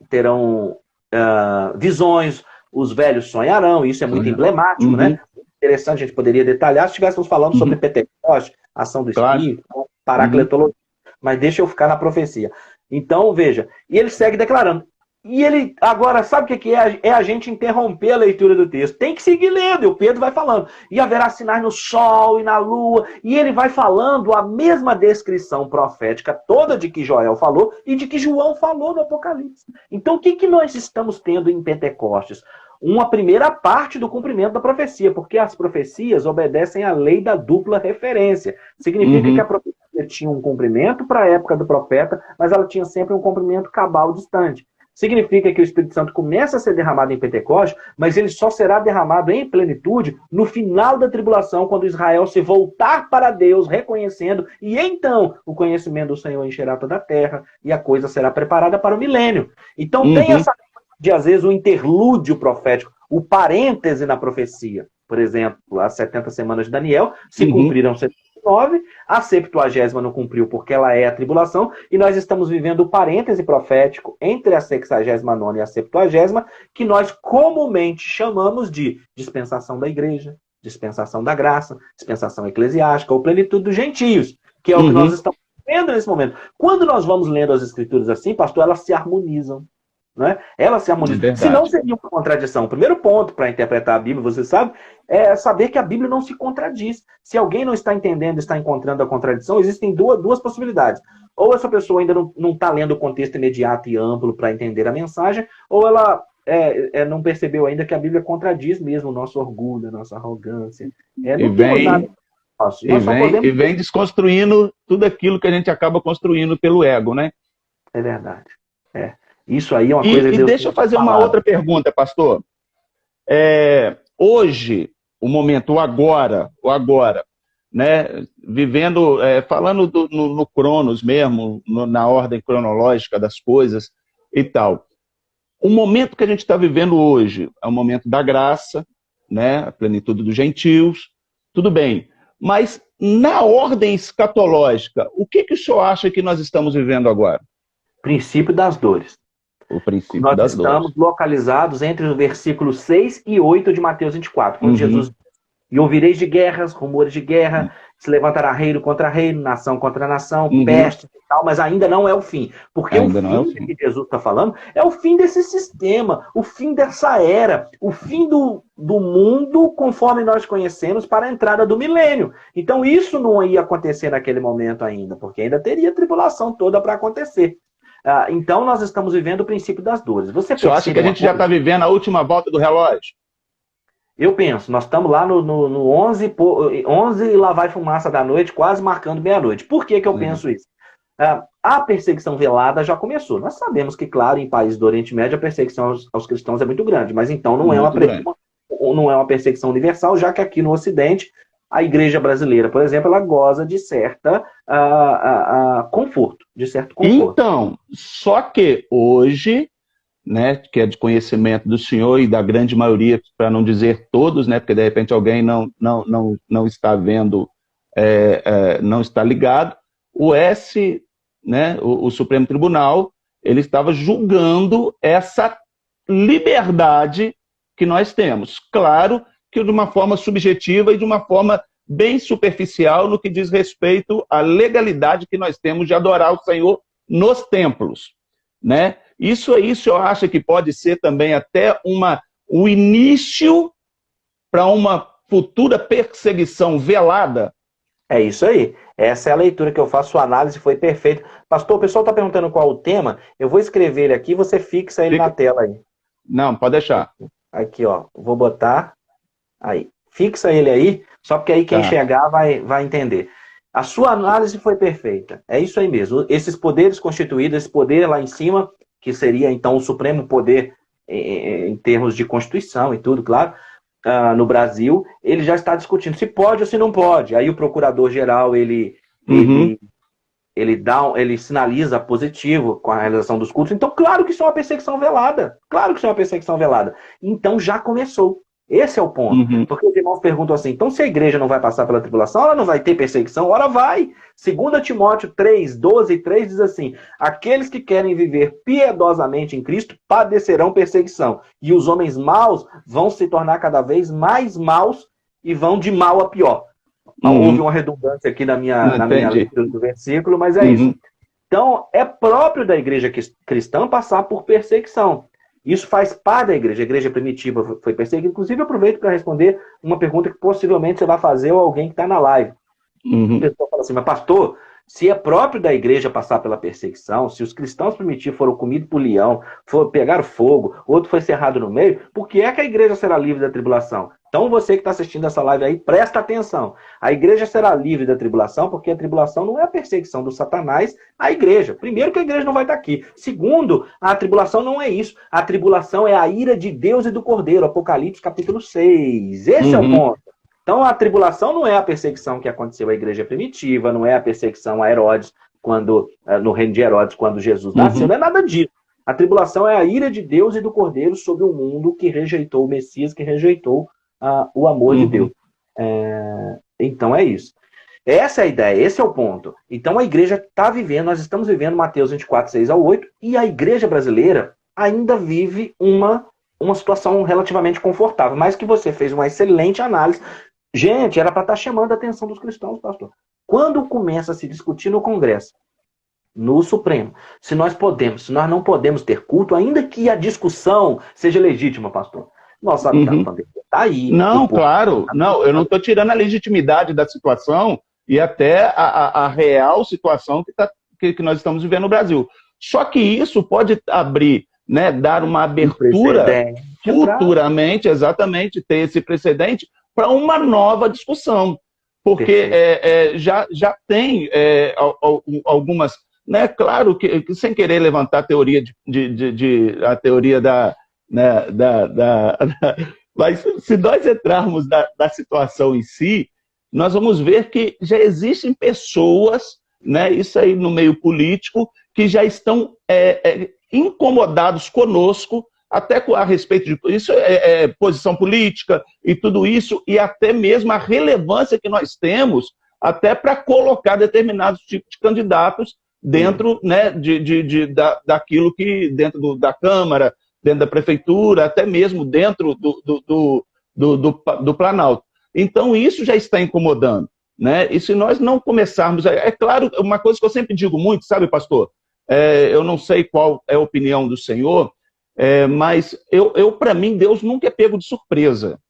[SPEAKER 2] visões, os velhos sonharão. Isso é muito emblemático, né? Interessante, a gente poderia detalhar se estivéssemos falando sobre Pentecoste, ação do Espírito, paracletologia. Mas deixa eu ficar na profecia. Então, veja, e ele segue declarando. E ele, agora, sabe o que é? É a gente interromper a leitura do texto. Tem que seguir lendo, e o Pedro vai falando. E haverá sinais no sol e na lua. E ele vai falando a mesma descrição profética toda de que Joel falou e de que João falou no Apocalipse. Então, o que nós estamos tendo em Pentecostes? Uma primeira parte do cumprimento da profecia, porque as profecias obedecem à lei da dupla referência. Significa que a profecia tinha um cumprimento para a época do profeta, mas ela tinha sempre um cumprimento cabal distante. Significa que o Espírito Santo começa a ser derramado em Pentecostes, mas ele só será derramado em plenitude no final da tribulação, quando Israel se voltar para Deus, reconhecendo, e então o conhecimento do Senhor encherá toda a terra, e a coisa será preparada para o milênio. Então tem essa de, às vezes, o interlúdio profético, o parêntese na profecia. Por exemplo, as 70 semanas de Daniel se cumpriram 79, a 70ª não cumpriu porque ela é a tribulação, e nós estamos vivendo o parêntese profético entre a 69ª e a 70ª, que nós comumente chamamos de dispensação da igreja, dispensação da graça, dispensação eclesiástica, ou plenitude dos gentios, que é o que nós estamos vendo nesse momento. Quando nós vamos lendo as escrituras assim, pastor, elas se harmonizam. Né? Ela se harmoniza. Senão seria uma contradição. O primeiro ponto para interpretar a Bíblia, você sabe, é saber que a Bíblia não se contradiz. Se alguém não está entendendo, está encontrando a contradição, existem duas possibilidades. Ou essa pessoa ainda não está lendo o contexto imediato e amplo para entender a mensagem, ou ela não percebeu ainda que a Bíblia contradiz mesmo o nosso orgulho, a nossa arrogância.
[SPEAKER 3] E vem desconstruindo tudo aquilo que a gente acaba construindo pelo ego, né?
[SPEAKER 2] É verdade. Isso aí é uma coisa...
[SPEAKER 3] E deixa eu fazer uma outra pergunta, pastor. Hoje, o momento, o agora, né, vivendo, falando no Cronos mesmo, na ordem cronológica das coisas e tal. O momento que a gente está vivendo hoje é o momento da graça, né, a plenitude dos gentios, tudo bem. Mas na ordem escatológica, o que o senhor acha que nós estamos vivendo agora?
[SPEAKER 2] Princípio das dores.
[SPEAKER 3] O princípio
[SPEAKER 2] Nós
[SPEAKER 3] das dores.
[SPEAKER 2] estamos localizados entre os versículos 6 e 8 de Mateus 24, quando Jesus diz: e ouvireis de guerras, rumores de guerra, se levantará reino contra reino, nação contra nação, peste e tal, mas ainda não é o fim. Porque ainda o fim que Jesus está falando é o fim desse sistema, o fim dessa era, o fim do mundo conforme nós conhecemos para a entrada do milênio. Então isso não ia acontecer naquele momento ainda, porque ainda teria a tribulação toda para acontecer. Então, nós estamos vivendo o princípio das dores. Você
[SPEAKER 3] acha que a gente já está vivendo a última volta do relógio?
[SPEAKER 2] Eu penso, nós estamos lá no 11 e lá vai fumaça da noite, quase marcando meia-noite. Por que eu penso isso? A perseguição velada já começou. Nós sabemos que, claro, em países do Oriente Médio, a perseguição aos cristãos é muito grande, mas então não é uma perseguição universal, já que aqui no Ocidente, a igreja brasileira, por exemplo, ela goza de certa conforto, de certo conforto. Então,
[SPEAKER 3] só que hoje, né, que é de conhecimento do senhor e da grande maioria, para não dizer todos, né, porque de repente alguém não está vendo, não está ligado, o Supremo Tribunal, ele estava julgando essa liberdade que nós temos. Claro que de uma forma subjetiva e de uma forma bem superficial no que diz respeito à legalidade que nós temos de adorar o Senhor nos templos, né? Isso aí, o senhor acha que pode ser também até o início para uma futura perseguição velada?
[SPEAKER 2] É isso aí. Essa é a leitura que eu faço, sua análise foi perfeita. Pastor, o pessoal está perguntando qual o tema, eu vou escrever ele aqui, você fixa ele na tela aí.
[SPEAKER 3] Não, pode deixar.
[SPEAKER 2] Aqui, ó, vou botar aí. Fixa ele aí, só porque aí quem chegar vai entender. A sua análise foi perfeita. É isso aí mesmo. Esses poderes constituídos, esse poder lá em cima, que seria então o supremo poder em termos de Constituição e tudo, claro, no Brasil, ele já está discutindo se pode ou se não pode. Aí o procurador-geral, ele sinaliza positivo com a realização dos cultos. Então, claro que isso é uma perseguição velada. Claro que isso é uma perseguição velada. Então, já começou. Esse é o ponto. Porque os irmãos perguntam assim, então se a igreja não vai passar pela tribulação, ela não vai ter perseguição? Ora vai! 2 Timóteo 3, 12 e 3 diz assim, aqueles que querem viver piedosamente em Cristo padecerão perseguição. E os homens maus vão se tornar cada vez mais maus e vão de mal a pior. Houve uma redundância aqui na minha leitura do versículo, mas é isso. Então, é próprio da igreja cristã passar por perseguição. Isso faz parte da igreja. A igreja primitiva foi perseguida. Inclusive, eu aproveito para responder uma pergunta que possivelmente você vai fazer ou alguém que está na live. A pessoa fala assim, mas pastor, se é próprio da igreja passar pela perseguição, se os cristãos primitivos foram comidos por leão, pegaram fogo, outro foi cerrado no meio, por que é que a igreja será livre da tribulação? Então você que está assistindo essa live aí, presta atenção. A igreja será livre da tribulação, porque a tribulação não é a perseguição do Satanás à igreja. Primeiro que a igreja não vai estar aqui. Segundo, a tribulação não é isso. A tribulação é a ira de Deus e do Cordeiro. Apocalipse capítulo 6. Esse é o ponto. Então a tribulação não é a perseguição que aconteceu à igreja primitiva, não é a perseguição a Herodes, no reino de Herodes, quando Jesus nasceu, não é nada disso. A tribulação é a ira de Deus e do Cordeiro sobre o mundo que rejeitou o Messias, que rejeitou o amor de Deus. Então é isso. Essa é a ideia, esse é o ponto. Então a igreja está vivendo, nós estamos vivendo Mateus 24, 6 ao 8, e a igreja brasileira ainda vive uma situação relativamente confortável, mas que você fez uma excelente análise. Gente, era para estar chamando a atenção dos cristãos, pastor. Quando começa a se discutir no Congresso, no Supremo, se nós não podemos ter culto, ainda que a discussão seja legítima, pastor. Nós sabemos que a pandemia está aí.
[SPEAKER 3] Não, claro. Não, eu não estou tirando a legitimidade da situação e até a real situação que nós estamos vivendo no Brasil. Só que isso pode abrir, né, dar uma abertura futuramente, exatamente, ter esse precedente para uma nova discussão. Porque já tem algumas... Né, claro que sem querer levantar a teoria a teoria mas se nós entrarmos da situação em si, nós vamos ver que já existem pessoas, né, isso aí no meio político, que já estão incomodados conosco, até a respeito de isso, posição política e tudo isso, e até mesmo a relevância que nós temos até para colocar determinados tipos de candidatos dentro, né, daquilo que, dentro da Câmara, dentro da Prefeitura, até mesmo dentro do Planalto. Então, isso já está incomodando, né? E se nós não começarmos... É claro, uma coisa que eu sempre digo muito, sabe, pastor? Eu não sei qual é a opinião do senhor, mas para mim, Deus nunca é pego de surpresa.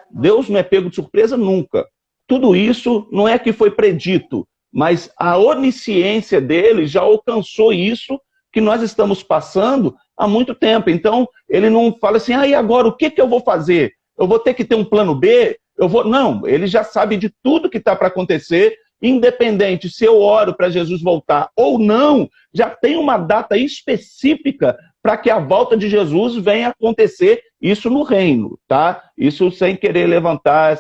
[SPEAKER 3] Deus não é pego de surpresa nunca. Tudo isso não é que foi predito, mas a onisciência dele já alcançou isso que nós estamos passando há muito tempo. Então, ele não fala assim, e agora o que eu vou fazer? Eu vou ter que ter um plano B? Não, ele já sabe de tudo que está para acontecer, independente se eu oro para Jesus voltar ou não, já tem uma data específica para que a volta de Jesus venha acontecer, isso no reino, tá? Isso sem querer levantar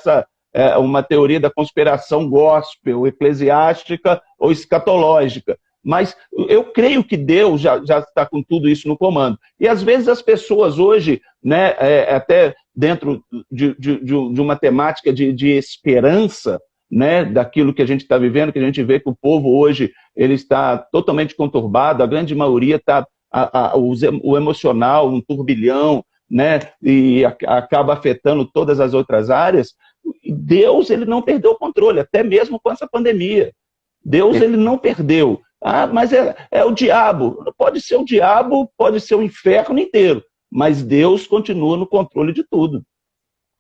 [SPEAKER 3] uma teoria da conspiração gospel, eclesiástica ou escatológica. Mas eu creio que Deus já está com tudo isso no comando. E às vezes as pessoas hoje, né, até dentro de uma temática de esperança, né, daquilo que a gente está vivendo, que a gente vê que o povo hoje ele está totalmente conturbado, a grande maioria está o emocional, um turbilhão, né, e acaba afetando todas as outras áreas. Deus ele não perdeu o controle, até mesmo com essa pandemia. Deus ele não perdeu. Mas é o diabo. Pode ser o diabo, pode ser o inferno inteiro, mas Deus continua no controle de tudo.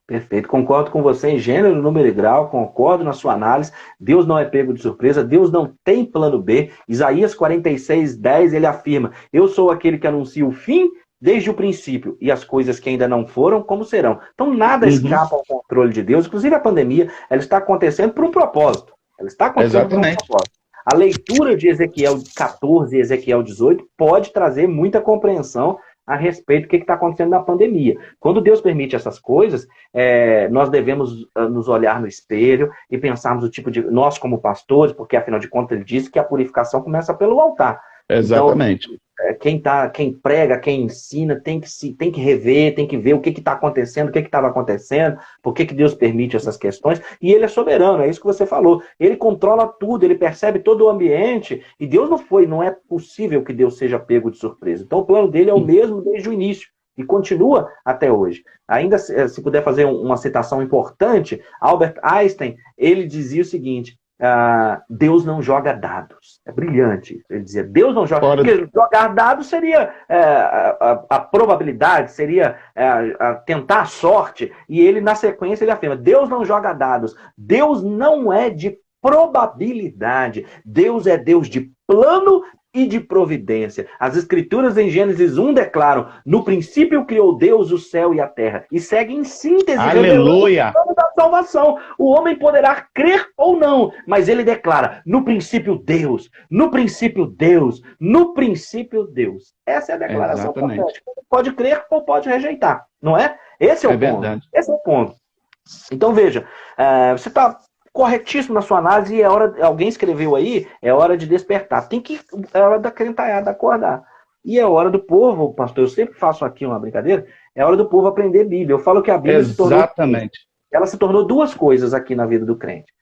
[SPEAKER 2] Perfeito, concordo com você em gênero, número e grau, concordo na sua análise. Deus não é pego de surpresa, Deus não tem plano B. Isaías 46, 10, ele afirma, eu sou aquele que anuncia o fim desde o princípio, e as coisas que ainda não foram, como serão. Então nada escapa ao controle de Deus, inclusive a pandemia, ela está acontecendo por um propósito. Ela está acontecendo por um propósito. A leitura de Ezequiel 14 e Ezequiel 18 pode trazer muita compreensão a respeito do que está acontecendo na pandemia. Quando Deus permite essas coisas, nós devemos nos olhar no espelho e pensarmos o tipo de... Nós como pastores, porque afinal de contas ele disse que a purificação começa pelo altar.
[SPEAKER 3] Exatamente.
[SPEAKER 2] Então, quem prega, quem ensina, tem que rever, tem que ver o que está acontecendo, o que estava acontecendo, por que Deus permite essas questões. E ele é soberano, é isso que você falou. Ele controla tudo, ele percebe todo o ambiente. E Deus não é possível que Deus seja pego de surpresa. Então o plano dele é o mesmo desde o início. E continua até hoje. Ainda, se puder fazer uma citação importante, Albert Einstein, ele dizia o seguinte: Deus não joga dados. É brilhante. Ele dizia, Deus não joga... Porque jogar dados seria a probabilidade, seria tentar a sorte. E ele, na sequência, ele afirma, Deus não joga dados. Deus não é de probabilidade. Deus é Deus de plano e de providência. As escrituras em Gênesis 1 declaram, no princípio criou Deus o céu e a terra. E segue em síntese,
[SPEAKER 3] aleluia,
[SPEAKER 2] o plano da salvação. O homem poderá crer ou não, mas ele declara, no princípio Deus, no princípio Deus, no princípio Deus. Essa é a declaração profética. Pode crer ou pode rejeitar, não é? Esse é o ponto.
[SPEAKER 3] Verdade.
[SPEAKER 2] Esse é o ponto. Então veja, você está corretíssimo na sua análise e alguém escreveu aí, é hora de despertar. É hora da crentalhada acordar. E é hora do povo, pastor, eu sempre faço aqui uma brincadeira, é hora do povo aprender Bíblia. Eu falo que a Bíblia ela se tornou duas coisas aqui na vida do crente.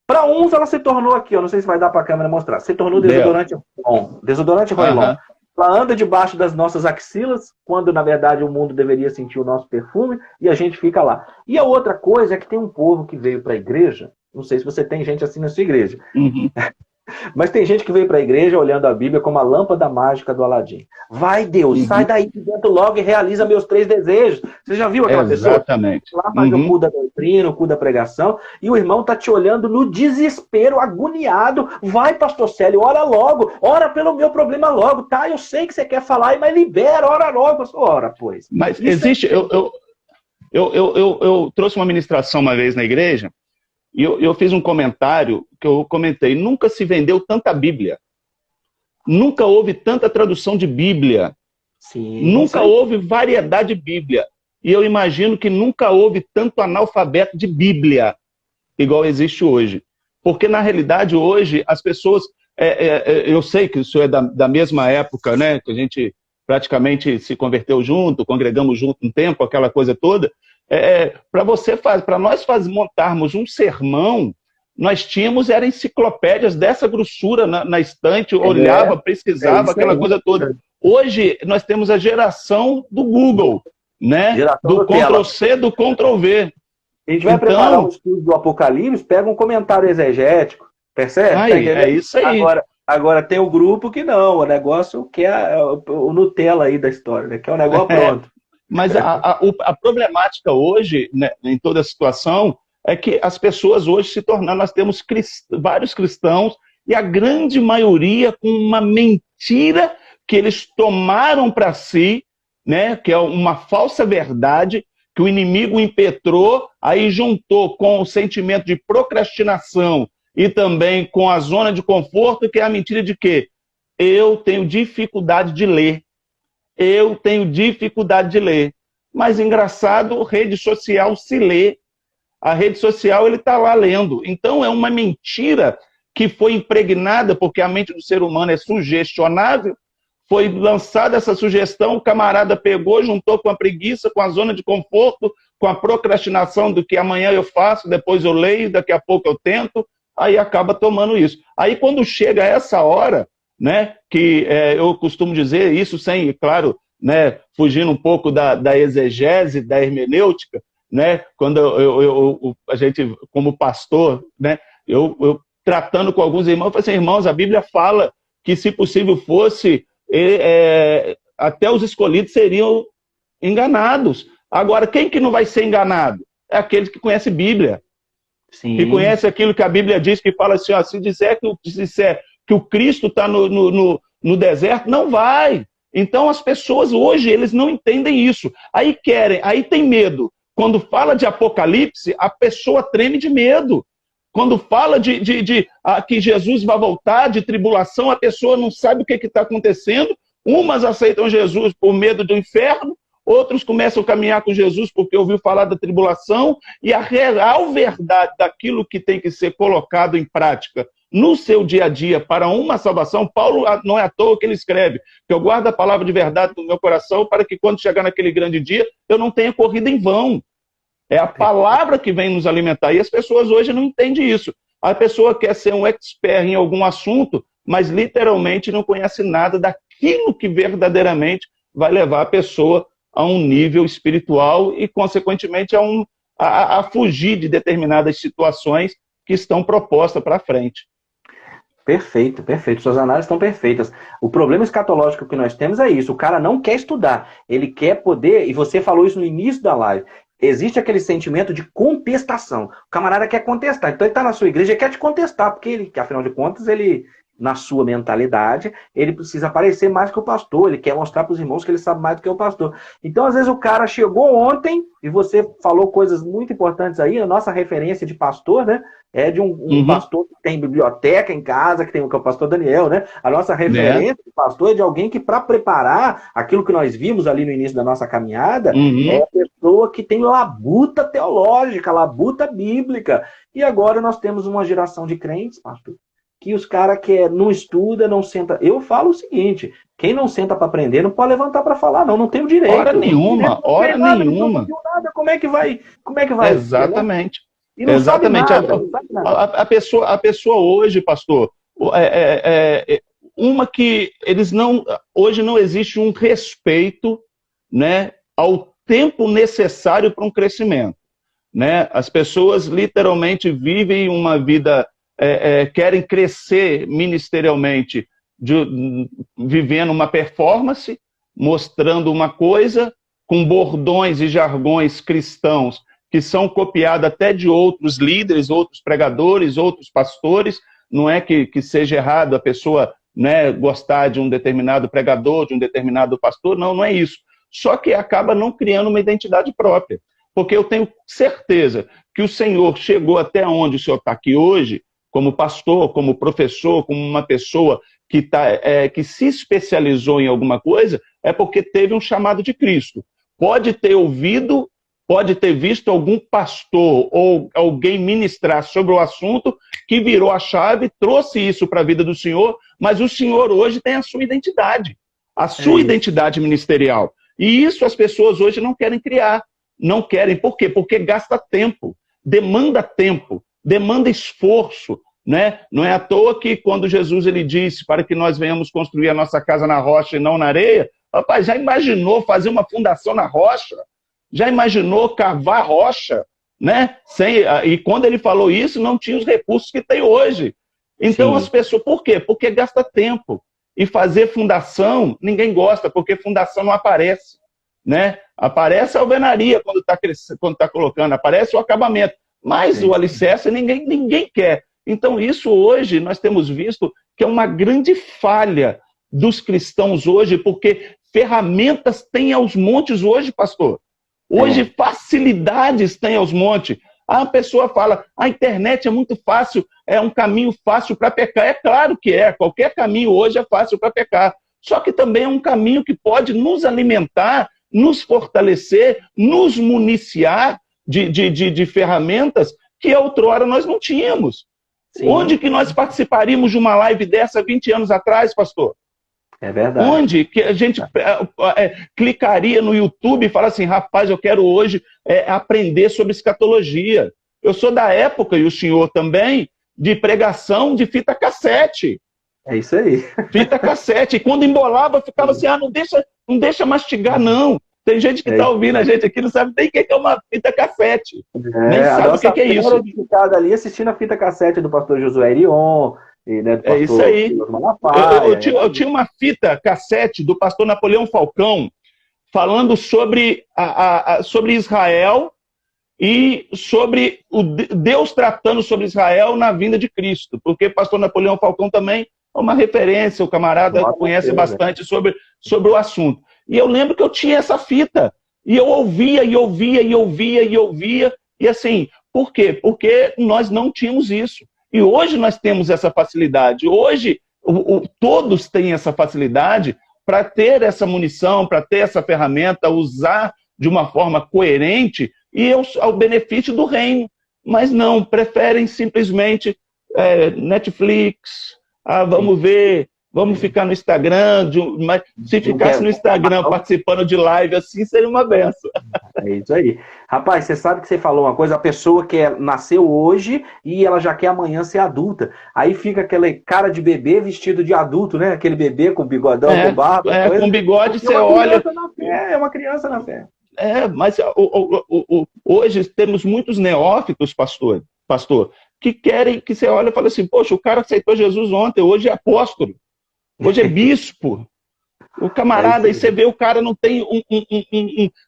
[SPEAKER 2] Para uns, ela se tornou aqui, eu não sei se vai dar para a câmera mostrar, se tornou desodorante Roy-On. Desodorante Roy-On. Ela anda debaixo das nossas axilas, quando na verdade o mundo deveria sentir o nosso perfume, e a gente fica lá. E a outra coisa é que tem um povo que veio para a igreja. Não sei se você tem gente assim na sua igreja. Mas tem gente que veio para a igreja olhando a Bíblia como a lâmpada mágica do Aladim. Vai, Deus, sai daí de dentro logo e realiza meus 3 desejos. Você já viu aquela pessoa?
[SPEAKER 3] Exatamente.
[SPEAKER 2] Lá faz o cu da doutrina, o cu da pregação, e o irmão tá te olhando no desespero, agoniado. Vai, pastor Célio, ora logo. Ora pelo meu problema logo. Tá, eu sei que você quer falar, mas libera, ora logo. Ora, pois.
[SPEAKER 3] Mas existe... Eu trouxe uma ministração uma vez na igreja, e eu fiz um comentário que eu comentei, nunca se vendeu tanta Bíblia. Nunca houve tanta tradução de Bíblia.
[SPEAKER 2] Sim,
[SPEAKER 3] nunca houve variedade de Bíblia. E eu imagino que nunca houve tanto analfabeto de Bíblia, igual existe hoje. Porque, na realidade, hoje, as pessoas... eu sei que isso é da mesma época, né? Que a gente praticamente se converteu junto, congregamos junto um tempo, aquela coisa toda. Para nós montarmos um sermão, nós tínhamos enciclopédias dessa grossura na estante, olhava, pesquisava, aquela coisa toda. Hoje nós temos a geração do Google, né? Do Ctrl+C, do Ctrl+V.
[SPEAKER 2] A gente vai preparar um estudo do Apocalipse, pega um comentário exegético, percebe?
[SPEAKER 3] É isso aí.
[SPEAKER 2] Agora tem o grupo que não, o negócio que é o Nutella aí da história, né? Que é o negócio pronto.
[SPEAKER 3] Mas a problemática hoje, né, em toda a situação, é que as pessoas hoje se tornaram... Nós temos vários cristãos, e a grande maioria com uma mentira que eles tomaram para si, né, que é uma falsa verdade, que o inimigo impetrou, aí juntou com o sentimento de procrastinação e também com a zona de conforto, que é a mentira de que eu tenho dificuldade de ler. Eu tenho dificuldade de ler. Mas, engraçado, rede social se lê. A rede social, ele está lá lendo. Então, é uma mentira que foi impregnada, porque a mente do ser humano é sugestionável. Foi lançada essa sugestão, o camarada pegou, juntou com a preguiça, com a zona de conforto, com a procrastinação do que amanhã eu faço, depois eu leio, daqui a pouco eu tento, aí acaba tomando isso. Aí, quando chega essa hora... né, que eu costumo dizer isso sem, claro, né, fugindo um pouco da exegese, da hermenêutica, né, quando a gente, como pastor, né, eu tratando com alguns irmãos, eu falei assim, irmãos, a Bíblia fala que, se possível fosse, até os escolhidos seriam enganados. Agora, quem que não vai ser enganado? É aqueles que conhecem Bíblia. Sim. Que conhece aquilo que a Bíblia diz, que fala assim, ó, se disser que o Cristo está no deserto, não vai. Então as pessoas hoje, eles não entendem isso. Aí tem medo. Quando fala de Apocalipse, a pessoa treme de medo. Quando fala que Jesus vai voltar, de tribulação, a pessoa não sabe o que está acontecendo, Umas aceitam Jesus por medo do inferno, outros começam a caminhar com Jesus porque ouviu falar da tribulação, e a real verdade daquilo que tem que ser colocado em prática no seu dia a dia para uma salvação. Paulo, não é à toa que ele escreve que eu guardo a palavra de verdade no meu coração para que quando chegar naquele grande dia eu não tenha corrido em vão. É a palavra que vem nos alimentar, e as pessoas hoje não entendem isso. A pessoa quer ser um expert em algum assunto, mas literalmente não conhece nada daquilo que verdadeiramente vai levar a pessoa a um nível espiritual e, consequentemente, a fugir de determinadas situações que estão propostas para frente.
[SPEAKER 2] Perfeito, perfeito. Suas análises estão perfeitas. O problema escatológico que nós temos é isso. O cara não quer estudar. Ele quer poder, e você falou isso no início da live, existe aquele sentimento de contestação. O camarada quer contestar. Então ele está na sua igreja e quer te contestar, porque ele, afinal de contas, ele, na sua mentalidade, ele precisa aparecer mais que o pastor. Ele quer mostrar para os irmãos que ele sabe mais do que o pastor. Então, às vezes, o cara chegou ontem, e você falou coisas muito importantes aí, a nossa referência de pastor, né? É de um pastor que tem biblioteca em casa, que é o pastor Daniel, né? A nossa referência de pastor é de alguém que, para preparar aquilo que nós vimos ali no início da nossa caminhada, é a pessoa que tem labuta teológica, labuta bíblica. E agora nós temos uma geração de crentes, pastor, que os caras que não estuda, não senta. Eu falo o seguinte: quem não senta para aprender não pode levantar para falar, não tem o direito.
[SPEAKER 3] Hora nenhuma, hora nenhuma.
[SPEAKER 2] Não nada, como é que vai?
[SPEAKER 3] Exatamente.
[SPEAKER 2] E não
[SPEAKER 3] Exatamente.
[SPEAKER 2] sabe nada, não sabe nada.
[SPEAKER 3] A pessoa hoje, pastor, uma que eles não, hoje não existe um respeito, né, ao tempo necessário para um crescimento, né? As pessoas literalmente vivem uma vida, querem crescer ministerialmente, vivendo uma performance, mostrando uma coisa, com bordões e jargões cristãos que são copiados até de outros líderes, outros pregadores, outros pastores. Não é que seja errado a pessoa, né, gostar de um determinado pregador, de um determinado pastor, não é isso. Só que acaba não criando uma identidade própria. Porque eu tenho certeza que o Senhor chegou até onde o Senhor está aqui hoje, como pastor, como professor, como uma pessoa que se especializou em alguma coisa, é porque teve um chamado de Cristo. Pode ter ouvido, pode ter visto algum pastor ou alguém ministrar sobre o assunto que virou a chave, trouxe isso para a vida do Senhor, mas o Senhor hoje tem a sua identidade identidade ministerial. E isso as pessoas hoje não querem criar. Não querem. Por quê? Porque gasta tempo, demanda esforço, né? Não é à toa que quando Jesus ele disse para que nós venhamos construir a nossa casa na rocha e não na areia, rapaz, já imaginou fazer uma fundação na rocha? Já imaginou cavar rocha, né? E quando ele falou isso, não tinha os recursos que tem hoje. Então as pessoas, por quê? Porque gasta tempo. E fazer fundação, ninguém gosta, porque fundação não aparece, né? Aparece a alvenaria quando está colocando, aparece o acabamento, mas o alicerce ninguém quer. Então isso hoje nós temos visto que é uma grande falha dos cristãos hoje, porque ferramentas tem aos montes hoje, pastor. Hoje facilidades tem aos montes. A pessoa fala, a internet é muito fácil, é um caminho fácil para pecar. É claro que é, qualquer caminho hoje é fácil para pecar. Só que também é um caminho que pode nos alimentar, nos fortalecer, nos municiar de ferramentas que outrora nós não tínhamos. Sim. Onde que nós participaríamos de uma live dessa 20 anos atrás, pastor?
[SPEAKER 2] É verdade.
[SPEAKER 3] Onde que a gente clicaria no YouTube e falaria assim, rapaz, eu quero hoje aprender sobre escatologia. Eu sou da época, e o senhor também, de pregação de fita cassete.
[SPEAKER 2] É isso aí.
[SPEAKER 3] Fita cassete. E quando embolava, ficava assim, não deixa mastigar, não. Tem gente que está ouvindo a gente aqui, não sabe nem o que é uma fita cassete. Nem sabe o que é isso.
[SPEAKER 2] Ali assistindo a fita cassete do pastor Josué Irion, né,
[SPEAKER 3] é isso aí. Eu tinha uma fita cassete do pastor Napoleão Falcão falando sobre Israel e sobre Deus tratando sobre Israel na vinda de Cristo. Porque o pastor Napoleão Falcão também é uma referência, o camarada conhece bastante sobre o assunto. E eu lembro que eu tinha essa fita. E eu ouvia, e assim, por quê? Porque nós não tínhamos isso. E hoje nós temos essa facilidade. Hoje, todos têm essa facilidade para ter essa munição, para ter essa ferramenta, usar de uma forma coerente e ao benefício do reino. Mas não, preferem simplesmente Netflix, vamos ver, vamos ficar no Instagram, mas se ficasse no Instagram participando de live assim, seria uma benção.
[SPEAKER 2] É isso aí. Rapaz, você sabe que você falou uma coisa, a pessoa que nasceu hoje e ela já quer amanhã ser adulta. Aí fica aquele cara de bebê vestido de adulto, né? Aquele bebê com bigodão, com barba.
[SPEAKER 3] Com bigode, você olha...
[SPEAKER 2] É uma criança na fé.
[SPEAKER 3] Mas hoje temos muitos neófitos, pastor, que querem que você olhe e fale assim, poxa, o cara aceitou Jesus ontem, hoje é apóstolo, hoje é bispo. O camarada, aí você vê, o cara não tem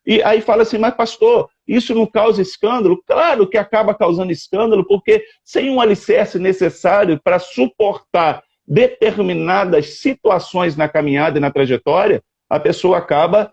[SPEAKER 3] E aí fala assim, mas pastor, isso não causa escândalo? Claro que acaba causando escândalo, porque sem um alicerce necessário para suportar determinadas situações na caminhada e na trajetória, a pessoa acaba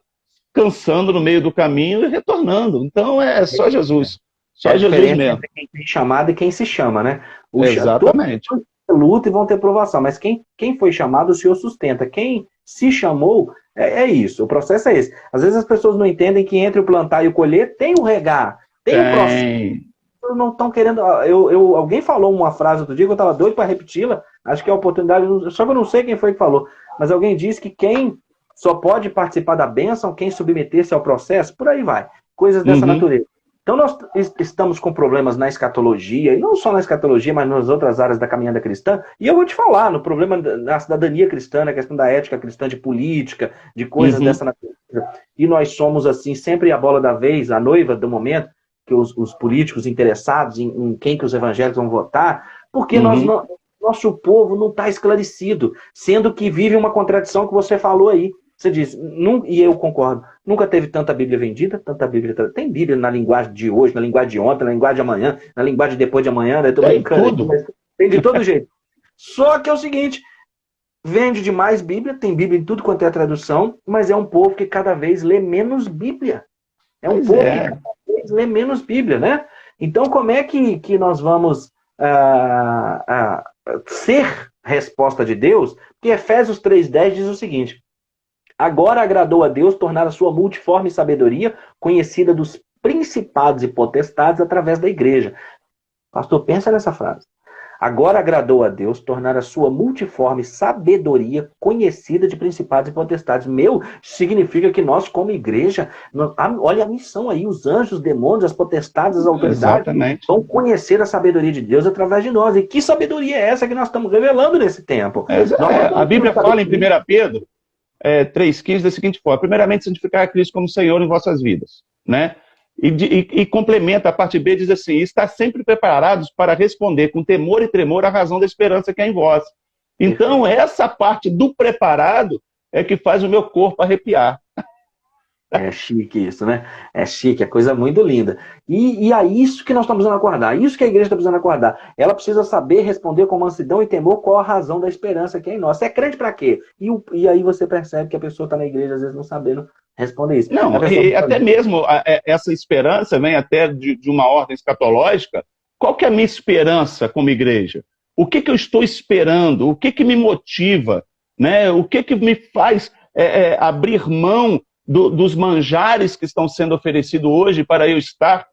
[SPEAKER 3] cansando no meio do caminho e retornando. Então é só Jesus. Só Jesus mesmo.
[SPEAKER 2] Entre quem tem chamado e quem se chama, né?
[SPEAKER 3] Exatamente.
[SPEAKER 2] Todos luta e vão ter provação, mas quem foi chamado, o Senhor sustenta. Quem se chamou, é isso. O processo é esse. Às vezes as pessoas não entendem que entre o plantar e o colher tem o regar, tem o processo. Não estão querendo... Alguém falou uma frase outro dia que eu estava doido para repeti-la, acho que é a oportunidade, só que eu não sei quem foi que falou, mas alguém disse que quem só pode participar da bênção quem submeter-se ao processo, por aí vai. Coisas dessa natureza. Então nós estamos com problemas na escatologia, e não só na escatologia, mas nas outras áreas da caminhada cristã, e eu vou te falar, no problema da cidadania cristã, na questão da ética cristã, de política, de coisas dessa natureza. E nós somos, assim, sempre a bola da vez, a noiva do momento, que os políticos interessados em quem que os evangélicos vão votar, porque nosso povo não está esclarecido, sendo que vive uma contradição que você falou aí. Você diz, e eu concordo, nunca teve tanta Bíblia vendida, tanta Bíblia... Tem Bíblia na linguagem de hoje, na linguagem de ontem, na linguagem de amanhã, na linguagem de depois de amanhã, né? Tô brincando, mas tem de todo jeito. Só que é o seguinte, vende demais Bíblia, tem Bíblia em tudo quanto é a tradução, mas é um povo que cada vez lê menos Bíblia. É um povo que cada vez lê menos Bíblia, né? Então como é que nós vamos ser resposta de Deus? Porque Efésios 3,10 diz o seguinte: agora agradou a Deus tornar a sua multiforme sabedoria conhecida dos principados e potestades através da igreja. Pastor, pensa nessa frase. Agora agradou a Deus tornar a sua multiforme sabedoria conhecida de principados e potestades. Significa que nós, como igreja, olha a missão aí, os anjos, os demônios, as potestades, as autoridades, vão conhecer a sabedoria de Deus através de nós. E que sabedoria é essa que nós estamos revelando nesse tempo?
[SPEAKER 3] A Bíblia fala em 1 Pedro 3,15 da seguinte forma: primeiramente, santificar a Cristo como Senhor em vossas vidas, né? E complementa, a parte B diz assim: está sempre preparados para responder com temor e tremor à razão da esperança que é em vós. Então, essa parte do preparado é que faz o meu corpo arrepiar.
[SPEAKER 2] É chique isso, né? É chique, é coisa muito linda. E é isso que nós estamos precisando acordar, isso que a igreja está precisando acordar. Ela precisa saber responder com mansidão e temor qual a razão da esperança que é em nós. Você é crente para quê? E aí você percebe que a pessoa está na igreja, às vezes, não sabendo responder isso.
[SPEAKER 3] Não, até mesmo essa esperança vem até de uma ordem escatológica. Qual que é a minha esperança como igreja? O que eu estou esperando? O que me motiva? Né? O que me faz abrir mão dos manjares que estão sendo oferecidos hoje para eu estar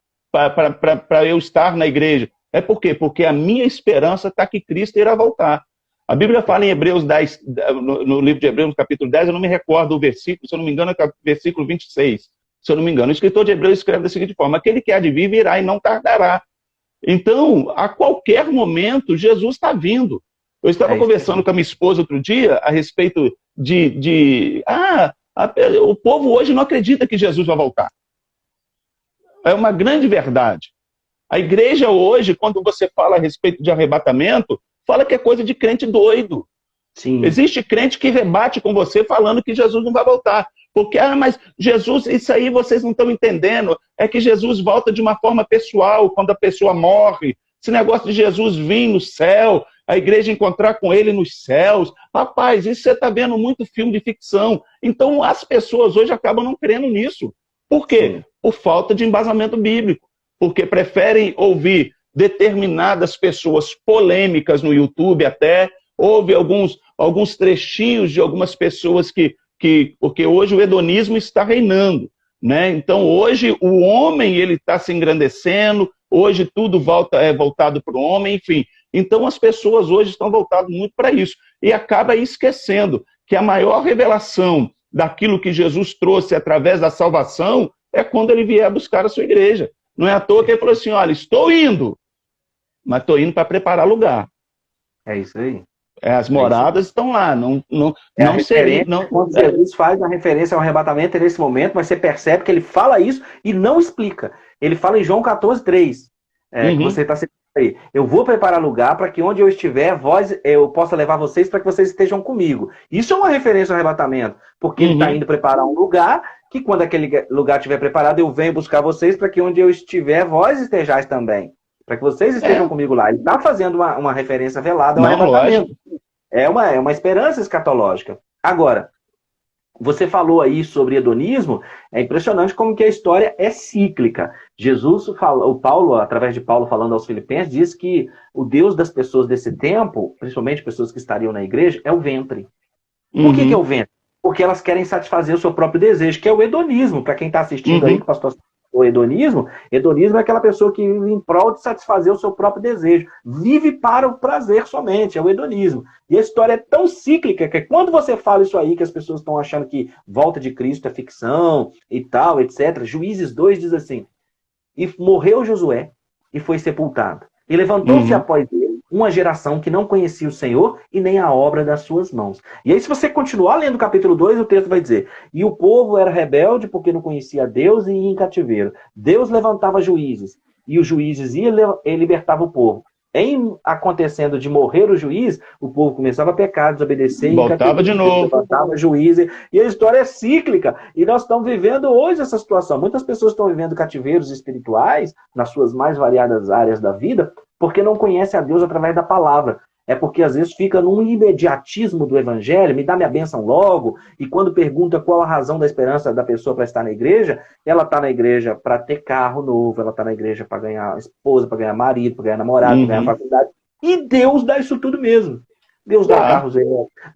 [SPEAKER 3] na igreja? Por quê? Porque a minha esperança está que Cristo irá voltar. A Bíblia fala em Hebreus 10, no livro de Hebreus, no capítulo 10, eu não me recordo o versículo, se eu não me engano é o versículo 26, se eu não me engano. O escritor de Hebreus escreve da seguinte forma: aquele que há de vir virá e não tardará. Então, a qualquer momento, Jesus está vindo. Eu estava conversando com a minha esposa outro dia a respeito o povo hoje não acredita que Jesus vai voltar. É uma grande verdade. A igreja hoje, quando você fala a respeito de arrebatamento, fala que é coisa de crente doido.
[SPEAKER 2] Sim.
[SPEAKER 3] Existe crente que rebate com você falando que Jesus não vai voltar. Porque, mas Jesus, isso aí vocês não estão entendendo. É que Jesus volta de uma forma pessoal, quando a pessoa morre. Esse negócio de Jesus vir no céu, a igreja encontrar com ele nos céus. Rapaz, isso você está vendo muito filme de ficção. Então as pessoas hoje acabam não crendo nisso. Por quê? Sim. Por falta de embasamento bíblico. Porque preferem ouvir determinadas pessoas polêmicas no YouTube até. Houve alguns trechinhos de algumas pessoas que porque hoje o hedonismo está reinando, né? Então hoje o homem ele está se engrandecendo, hoje tudo é voltado para o homem, enfim. Então as pessoas hoje estão voltadas muito para isso e acaba esquecendo que a maior revelação daquilo que Jesus trouxe através da salvação é quando ele vier buscar a sua igreja. Não é à toa que ele falou assim, olha, estou indo, mas estou indo para preparar lugar.
[SPEAKER 2] É isso aí.
[SPEAKER 3] As moradas estão lá, não
[SPEAKER 2] seria. Quando Jesus faz a referência ao arrebatamento nesse momento, mas você percebe que ele fala isso e não explica. Ele fala em João 14:3, que você está citando aí. Eu vou preparar lugar para que onde eu estiver, eu possa levar vocês para que vocês estejam comigo. Isso é uma referência ao arrebatamento, porque ele está indo preparar um lugar que quando aquele lugar estiver preparado, eu venho buscar vocês para que onde eu estiver, vós estejais também. Para que vocês estejam comigo lá. Ele está fazendo uma referência velada ao arrebatamento. É uma esperança escatológica. Agora, você falou aí sobre hedonismo, é impressionante como que a história é cíclica. Paulo, através de Paulo falando aos Filipenses, diz que o Deus das pessoas desse tempo, principalmente pessoas que estariam na igreja, é o ventre. Por que é o ventre? Porque elas querem satisfazer o seu próprio desejo, que é o hedonismo. Para quem está assistindo aí, que o pastor o hedonismo é aquela pessoa que vive em prol de satisfazer o seu próprio desejo. Vive para o prazer somente, é o hedonismo. E a história é tão cíclica que quando você fala isso aí, que as pessoas estão achando que volta de Cristo é ficção e tal, etc. Juízes 2 diz assim, e morreu Josué e foi sepultado. E levantou-se após ele uma geração que não conhecia o Senhor e nem a obra das suas mãos. E aí, se você continuar lendo o capítulo 2, o texto vai dizer, e o povo era rebelde porque não conhecia Deus e ia em cativeiro. Deus levantava juízes, e os juízes iam e libertava o povo. Em acontecendo de morrer o juiz, o povo começava a pecar, desobedecer,
[SPEAKER 3] voltava de novo,
[SPEAKER 2] levantava juiz, e a história é cíclica, e nós estamos vivendo hoje essa situação. Muitas pessoas estão vivendo cativeiros espirituais, nas suas mais variadas áreas da vida, porque não conhecem a Deus através da palavra. É porque às vezes fica num imediatismo do evangelho, me dá minha bênção logo, e quando pergunta qual a razão da esperança da pessoa para estar na igreja, ela está na igreja para ter carro novo, ela está na igreja para ganhar esposa, para ganhar marido, para ganhar namorado, para ganhar faculdade. E Deus dá isso tudo mesmo. Deus dá carros,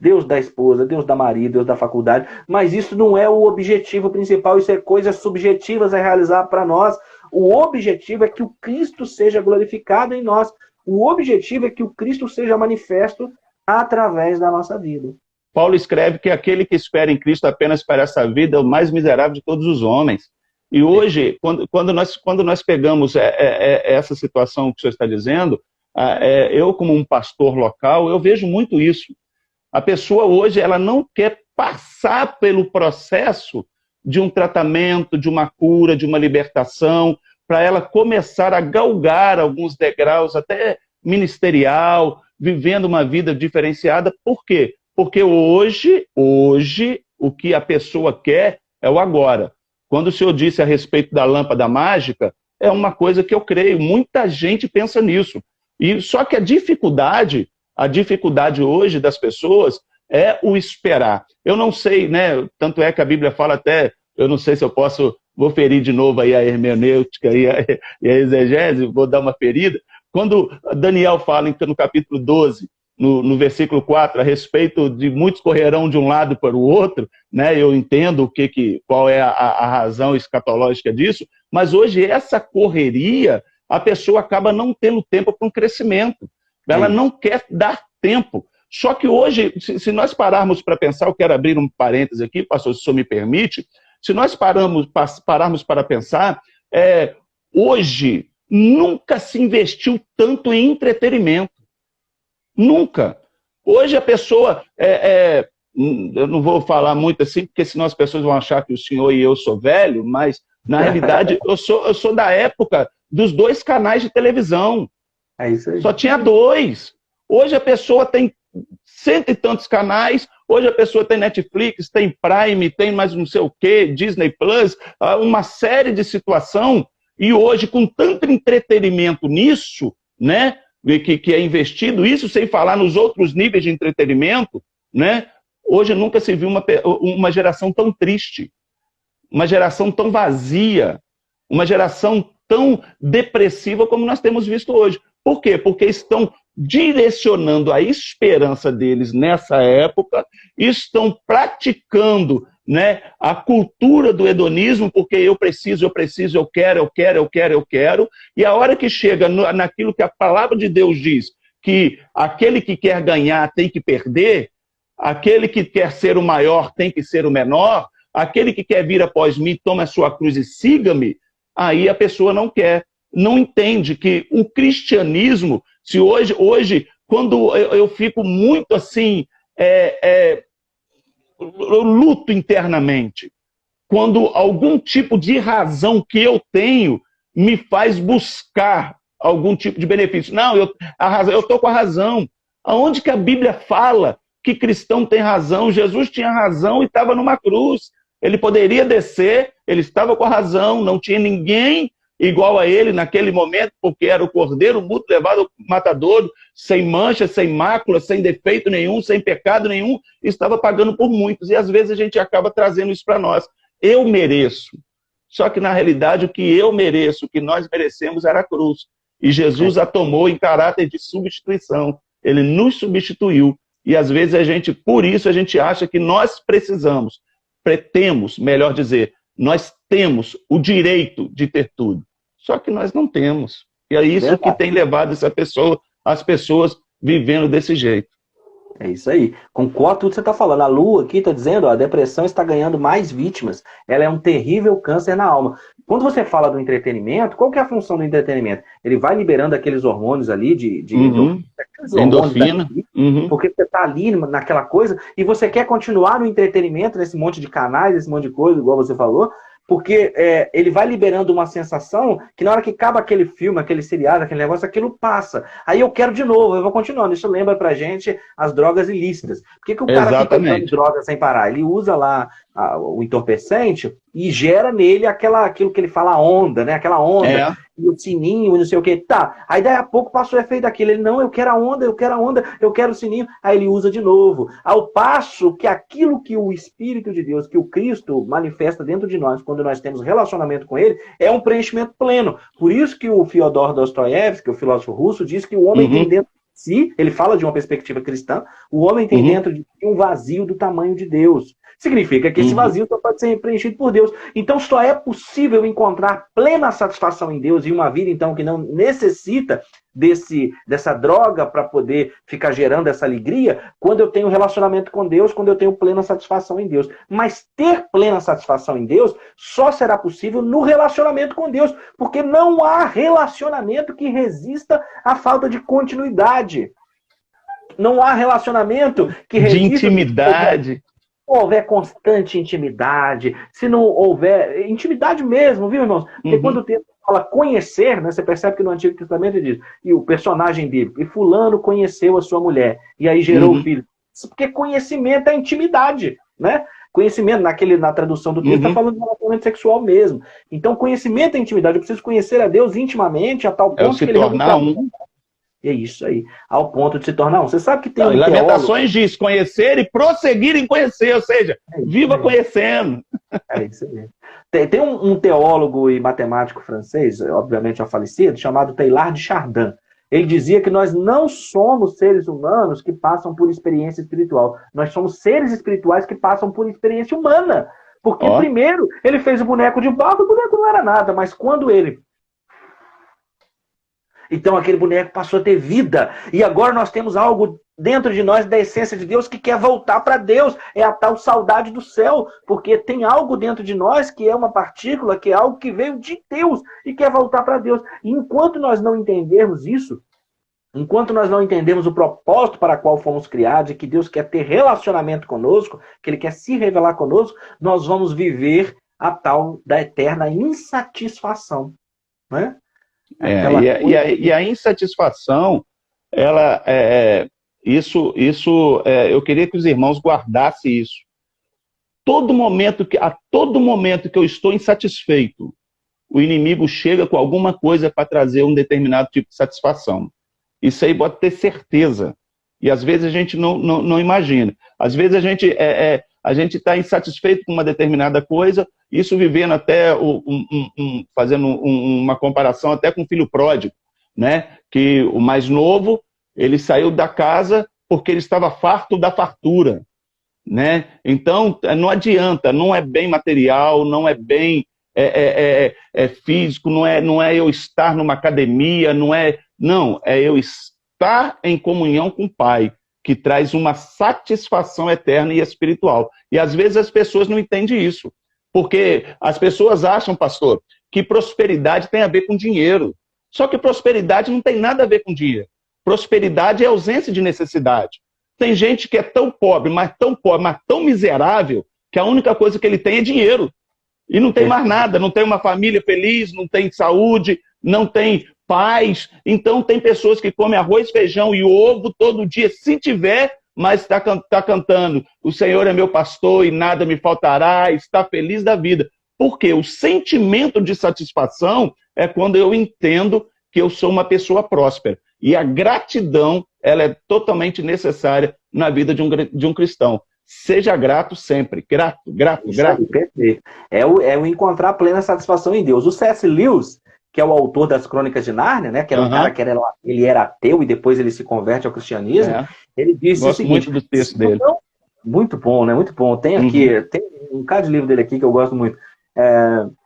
[SPEAKER 2] Deus dá esposa, Deus dá marido, Deus dá faculdade, mas isso não é o objetivo principal, isso é coisas subjetivas a realizar para nós. O objetivo é que o Cristo seja glorificado em nós. O objetivo é que o Cristo seja manifesto através da nossa vida.
[SPEAKER 3] Paulo escreve que aquele que espera em Cristo apenas para essa vida é o mais miserável de todos os homens. E hoje, quando nós pegamos essa situação que o senhor está dizendo, eu como um pastor local, eu vejo muito isso. A pessoa hoje ela não quer passar pelo processo de um tratamento, de uma cura, de uma libertação, para ela começar a galgar alguns degraus, até ministerial, vivendo uma vida diferenciada. Por quê? Porque hoje, o que a pessoa quer é o agora. Quando o senhor disse a respeito da lâmpada mágica, é uma coisa que eu creio, muita gente pensa nisso. E só que a dificuldade hoje das pessoas é o esperar. Eu não sei, né? Tanto é que a Bíblia fala até, eu não sei se eu vou ferir de novo aí a hermenêutica e a exegese, vou dar uma ferida. Quando Daniel fala no capítulo 12, no versículo 4, a respeito de muitos correrão de um lado para o outro, né? Eu entendo qual é a razão escatológica disso, mas hoje essa correria, a pessoa acaba não tendo tempo para um crescimento. Ela não quer dar tempo. Só que hoje, se nós pararmos para pensar, eu quero abrir um parêntese aqui, pastor, se o senhor me permite, se nós pararmos para pensar, hoje nunca se investiu tanto em entretenimento. Nunca. Hoje a pessoa, eu não vou falar muito assim, porque senão as pessoas vão achar que o senhor e eu sou velho, mas na realidade eu sou da época dos 2 canais de televisão.
[SPEAKER 2] É isso aí.
[SPEAKER 3] Só tinha 2. Hoje a pessoa tem 100 e tantos canais, hoje a pessoa tem Netflix, tem Prime, tem mais não sei o quê, Disney Plus, uma série de situação, e hoje com tanto entretenimento nisso, né, que é investido, isso sem falar nos outros níveis de entretenimento, né, hoje nunca se viu uma geração tão triste, uma geração tão vazia, uma geração tão depressiva como nós temos visto hoje. Por quê? Porque estão direcionando a esperança deles nessa época, estão praticando, né, a cultura do hedonismo, porque eu preciso, eu quero, e a hora que chega naquilo que a palavra de Deus diz, que aquele que quer ganhar tem que perder, aquele que quer ser o maior tem que ser o menor, aquele que quer vir após mim, toma a sua cruz e siga-me, aí a pessoa não quer, não entende que o cristianismo, se hoje quando eu fico muito assim, eu luto internamente, quando algum tipo de razão que eu tenho me faz buscar algum tipo de benefício. Não, eu estou com a razão. Aonde que a Bíblia fala que cristão tem razão? Jesus tinha razão e estava numa cruz. Ele poderia descer, ele estava com a razão, não tinha ninguém igual a ele naquele momento, porque era o cordeiro mudo levado ao matadouro, sem mancha, sem mácula, sem defeito nenhum, sem pecado nenhum, estava pagando por muitos. E às vezes a gente acaba trazendo isso para nós. Eu mereço. Só que na realidade o que eu mereço, o que nós merecemos era a cruz. E Jesus a tomou em caráter de substituição. Ele nos substituiu. E às vezes por isso a gente acha que nós temos, melhor dizer, nós temos o direito de ter tudo. Só que nós não temos. E é isso que tem levado as pessoas vivendo desse jeito.
[SPEAKER 2] É isso aí. Concordo com tudo que você está falando. A Lu aqui está dizendo, ó, a depressão está ganhando mais vítimas. Ela é um terrível câncer na alma. Quando você fala do entretenimento, qual que é a função do entretenimento? Ele vai liberando aqueles hormônios ali de
[SPEAKER 3] endorfina.
[SPEAKER 2] Porque você está ali naquela coisa e você quer continuar no entretenimento, nesse monte de canais, nesse monte de coisa, igual você falou, porque ele vai liberando uma sensação que na hora que acaba aquele filme, aquele seriado, aquele negócio, aquilo passa. Aí eu quero de novo, eu vou continuando. Isso lembra pra gente as drogas ilícitas. Por que o cara fica usando drogas sem parar? Ele usa lá o entorpecente e gera nele aquilo que ele fala, a onda, né? Aquela onda, e o sininho, e não sei o que. Tá, aí daí a pouco passou o efeito daquilo. Ele, não, eu quero a onda, eu quero o sininho. Aí ele usa de novo. Ao passo que aquilo que o Espírito de Deus, que o Cristo manifesta dentro de nós, quando nós temos relacionamento com ele, é um preenchimento pleno. Por isso que o Fyodor Dostoiévski, o filósofo russo, diz que o homem tem dentro de si, ele fala de uma perspectiva cristã, o homem tem dentro de si um vazio do tamanho de Deus. Significa que esse vazio só pode ser preenchido por Deus. Então só é possível encontrar plena satisfação em Deus e uma vida então que não necessita dessa droga para poder ficar gerando essa alegria, quando eu tenho relacionamento com Deus, quando eu tenho plena satisfação em Deus. Mas ter plena satisfação em Deus só será possível no relacionamento com Deus, porque não há relacionamento que resista à falta de continuidade. Não há relacionamento que resista...
[SPEAKER 3] De intimidade.
[SPEAKER 2] Se não houver constante intimidade, se não houver... Intimidade mesmo, viu, irmãos? Porque quando o texto fala conhecer, né, você percebe que no Antigo Testamento ele diz, e o personagem bíblico, e fulano conheceu a sua mulher, e aí gerou o filho. Porque conhecimento é intimidade, né? Conhecimento, na tradução do texto, está falando de relacionamento sexual mesmo. Então, conhecimento é intimidade. Eu preciso conhecer a Deus intimamente, a tal ponto que ele... É isso aí, ao ponto de se tornar um. Você sabe que tem um teólogo...
[SPEAKER 3] Lamentações diz conhecer e prosseguir em conhecer, ou seja, viva conhecendo.
[SPEAKER 2] É isso aí. Tem um teólogo e matemático francês, obviamente já falecido, chamado Teilhard de Chardin. Ele dizia que nós não somos seres humanos que passam por experiência espiritual. Nós somos seres espirituais que passam por experiência humana. Porque primeiro ele fez o boneco de barro, o boneco não era nada, mas quando ele... Então aquele boneco passou a ter vida. E agora nós temos algo dentro de nós da essência de Deus que quer voltar para Deus. É a tal saudade do céu. Porque tem algo dentro de nós que é uma partícula, que é algo que veio de Deus e quer voltar para Deus. E enquanto nós não entendermos isso, enquanto nós não entendemos o propósito para o qual fomos criados e que Deus quer ter relacionamento conosco, que Ele quer se revelar conosco, nós vamos viver a tal da eterna insatisfação. Né?
[SPEAKER 3] E a insatisfação, ela, eu queria que os irmãos guardassem isso. A todo momento que eu estou insatisfeito, o inimigo chega com alguma coisa para trazer um determinado tipo de satisfação. Isso aí pode ter certeza. E às vezes a gente não imagina. Às vezes a gente está insatisfeito com uma determinada coisa, isso vivendo até, fazendo uma comparação até com o filho pródigo, né? Que o mais novo Ele saiu da casa porque ele estava farto da fartura, né? Então, não adianta, não é bem material, não é bem físico, não é eu estar numa academia, não, é eu estar em comunhão com o Pai, que traz uma satisfação eterna e espiritual. E às vezes as pessoas não entendem isso, porque as pessoas acham, pastor, que prosperidade tem a ver com dinheiro. Só que prosperidade não tem nada a ver com dinheiro. Prosperidade é ausência de necessidade. Tem gente que é tão pobre, mas tão miserável, que a única coisa que ele tem é dinheiro. E não tem mais nada, não tem uma família feliz, não tem saúde, não tem paz. Então tem pessoas que comem arroz, feijão e ovo todo dia, se tiver, mas está cantando: o Senhor é meu pastor e nada me faltará, está feliz da vida. Porque o sentimento de satisfação é quando eu entendo que eu sou uma pessoa próspera. E a gratidão, ela é totalmente necessária na vida de um cristão. Seja grato sempre. Grato.
[SPEAKER 2] Perfeito. É o encontrar plena satisfação em Deus. O C.S. Lewis, que é o autor das Crônicas de Nárnia, né, que era um cara que ele era ateu e depois ele se converte ao cristianismo, ele disse o seguinte... Gosto muito do texto dele. Muito bom, né? Muito bom. Tem um cara de livro dele aqui que eu gosto muito.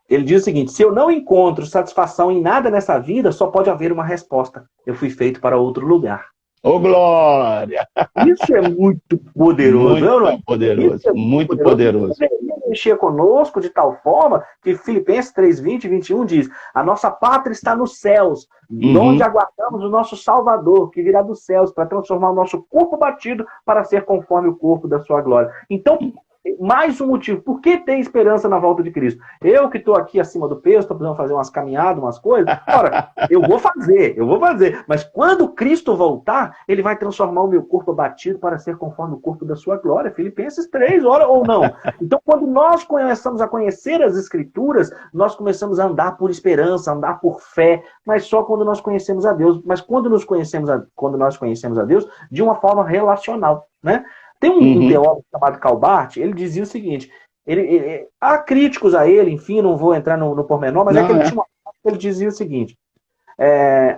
[SPEAKER 2] Ele diz o seguinte: se eu não encontro satisfação em nada nessa vida, só pode haver uma resposta: eu fui feito para outro lugar.
[SPEAKER 3] Ô, glória!
[SPEAKER 2] Isso é muito poderoso, não é?
[SPEAKER 3] Muito poderoso.
[SPEAKER 2] Ele mexer conosco de tal forma que Filipenses 3:20 e 21 diz: a nossa pátria está nos céus, onde aguardamos o nosso Salvador, que virá dos céus para transformar o nosso corpo batido para ser conforme o corpo da sua glória. Então, mais um motivo. Por que ter esperança na volta de Cristo? Eu que estou aqui acima do peso, estou precisando fazer umas caminhadas, umas coisas. Ora, eu vou fazer. Mas quando Cristo voltar, ele vai transformar o meu corpo abatido para ser conforme o corpo da sua glória. Filipenses 3, ora ou não? Então, quando nós começamos a conhecer as Escrituras, nós começamos a andar por esperança, a andar por fé, mas só quando nós conhecemos a Deus. Mas quando nós conhecemos a Deus de uma forma relacional, né? Tem um teólogo chamado Calbart, ele dizia o seguinte, há críticos a ele, enfim, não vou entrar no pormenor, mas ele dizia o seguinte: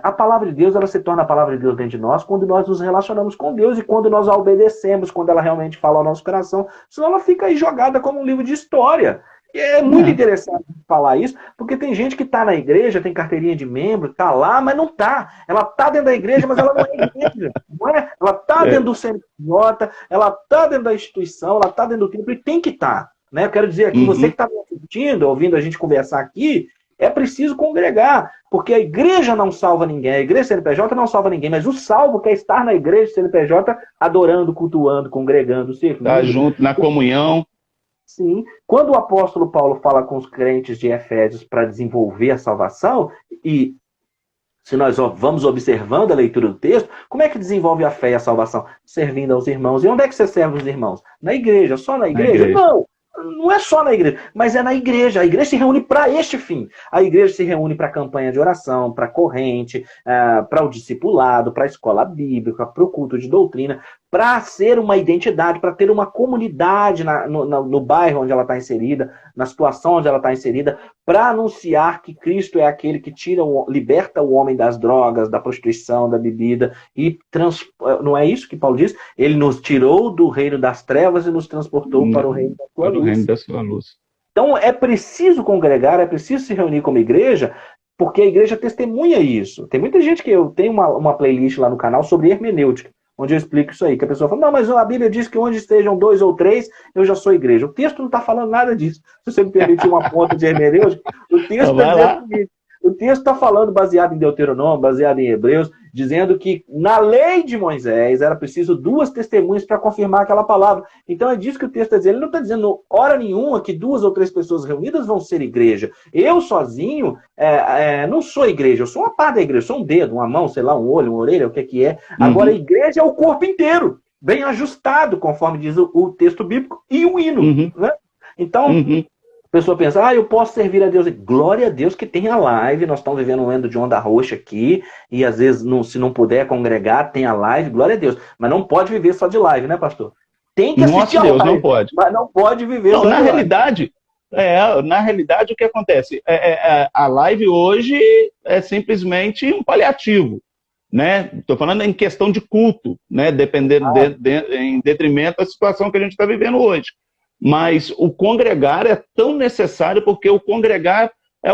[SPEAKER 2] a palavra de Deus, ela se torna a palavra de Deus dentro de nós quando nós nos relacionamos com Deus e quando nós a obedecemos, quando ela realmente fala ao nosso coração, senão ela fica aí jogada como um livro de história. E é muito interessante falar isso, porque tem gente que está na igreja, tem carteirinha de membro, está lá, mas não está. Ela está dentro da igreja, mas ela não é igreja. Não é? Ela está dentro do CNPJ, ela está dentro da instituição, ela está dentro do templo e tem que estar. Né? Eu quero dizer aqui, você que está me assistindo, ouvindo a gente conversar aqui, é preciso congregar, porque a igreja não salva ninguém, a igreja CNPJ não salva ninguém, mas o salvo quer estar na igreja CNPJ adorando, cultuando, congregando, servindo.
[SPEAKER 3] Está junto, na comunhão.
[SPEAKER 2] Sim. Quando o apóstolo Paulo fala com os crentes de Efésios para desenvolver a salvação, e se nós vamos observando a leitura do texto, como é que desenvolve a fé e a salvação? Servindo aos irmãos. E onde é que você serve os irmãos? Na igreja. Só na igreja? Não é só na igreja, mas é na igreja. A igreja se reúne para este fim. A igreja se reúne para a campanha de oração, para a corrente, para o discipulado, para a escola bíblica, para o culto de doutrina, para ser uma identidade, para ter uma comunidade no bairro onde ela está inserida, na situação onde ela está inserida, para anunciar que Cristo é aquele que liberta o homem das drogas, da prostituição, da bebida, e não é isso que Paulo diz? Ele nos tirou do reino das trevas e nos transportou para o reino da sua luz. Então é preciso congregar, é preciso se reunir como igreja, porque a igreja testemunha isso. Tem muita gente que eu tenho uma playlist lá no canal sobre hermenêutica, onde eu explico isso aí, que a pessoa fala: não, mas a Bíblia diz que onde estejam 2 ou 3, eu já sou igreja. O texto não está falando nada disso. Se você me permitir uma ponta de hermenêutica, o texto está dizendo o seguinte: o texto está falando, baseado em Deuteronômio, baseado em Hebreus, dizendo que na lei de Moisés era preciso 2 testemunhas para confirmar aquela palavra. Então é disso que o texto está dizendo. Ele não está dizendo hora nenhuma que 2 ou 3 pessoas reunidas vão ser igreja. Eu sozinho não sou igreja, eu sou uma parte da igreja, eu sou um dedo, uma mão, sei lá, um olho, uma orelha, o que é. Agora a igreja é o corpo inteiro, bem ajustado, conforme diz o texto bíblico, e o hino. Né? Então... A pessoa pensa: eu posso servir a Deus. Glória a Deus que tem a live. Nós estamos vivendo um ano de onda roxa aqui. E às vezes, se não puder congregar, tem a live. Glória a Deus. Mas não pode viver só de live, né, pastor? Tem que assistir a live. Não pode. Mas não pode viver só de live.
[SPEAKER 3] Na realidade, o que acontece? A live hoje é simplesmente um paliativo. né? Estou falando em questão de culto, né? Dependendo em detrimento da situação que a gente está vivendo hoje. Mas o congregar é tão necessário, porque o congregar é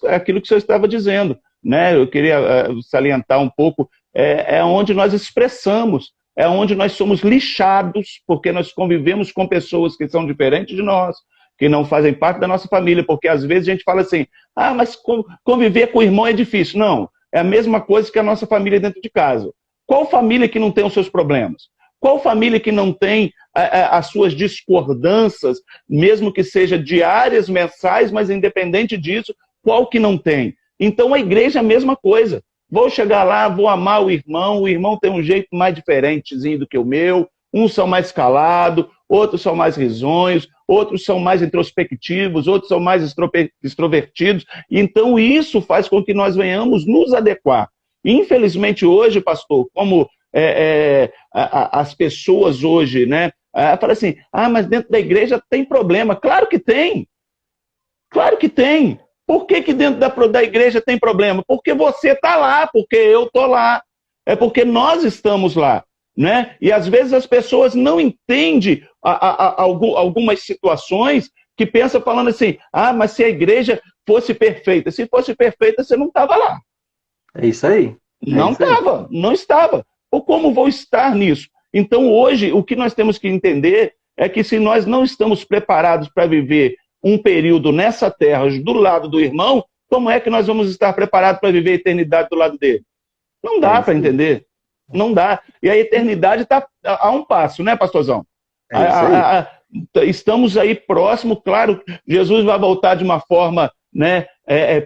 [SPEAKER 3] aquilo que o senhor estava dizendo, né? Eu queria salientar um pouco, é onde nós expressamos, é onde nós somos lixados, porque nós convivemos com pessoas que são diferentes de nós, que não fazem parte da nossa família, porque às vezes a gente fala assim, mas conviver com o irmão é difícil. Não, é a mesma coisa que a nossa família dentro de casa. Qual família que não tem os seus problemas? Qual família que não tem as suas discordâncias, mesmo que seja diárias, mensais, mas independente disso, qual que não tem? Então a igreja é a mesma coisa. Vou chegar lá, vou amar o irmão tem um jeito mais diferentezinho do que o meu, uns são mais calados, outros são mais risonhos, outros são mais introspectivos, outros são mais extrovertidos. Então isso faz com que nós venhamos nos adequar. Infelizmente hoje, pastor, como as pessoas hoje, né, falam assim, mas dentro da igreja tem problema. Claro que tem. Claro que tem. Por que dentro da igreja tem problema? Porque você está lá, porque eu estou lá. É porque nós estamos lá, né? E às vezes as pessoas não entendem algumas situações que pensam falando assim, mas se a igreja fosse perfeita. Se fosse perfeita, você não estava lá.
[SPEAKER 2] É isso aí.
[SPEAKER 3] Não estava, não estava. Ou como vou estar nisso? Então hoje, o que nós temos que entender é que se nós não estamos preparados para viver um período nessa terra do lado do irmão, como é que nós vamos estar preparados para viver a eternidade do lado dele? Não dá para entender. Não dá. E a eternidade está a um passo, né, pastorzão? Estamos aí próximo, claro, Jesus vai voltar de uma forma, né,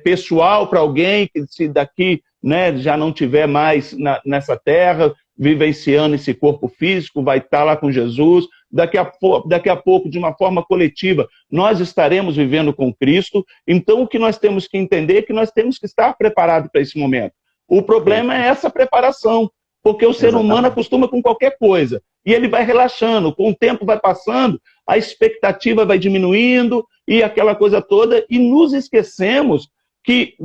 [SPEAKER 3] pessoal para alguém que se daqui, né, já não tiver mais nessa terra, vivenciando esse corpo físico, vai estar lá com Jesus. Daqui a pouco, de uma forma coletiva, nós estaremos vivendo com Cristo. Então, o que nós temos que entender é que nós temos que estar preparados para esse momento. O problema é essa preparação, porque o ser humano acostuma com qualquer coisa, e ele vai relaxando, com o tempo vai passando, a expectativa vai diminuindo, e aquela coisa toda, e nos esquecemos que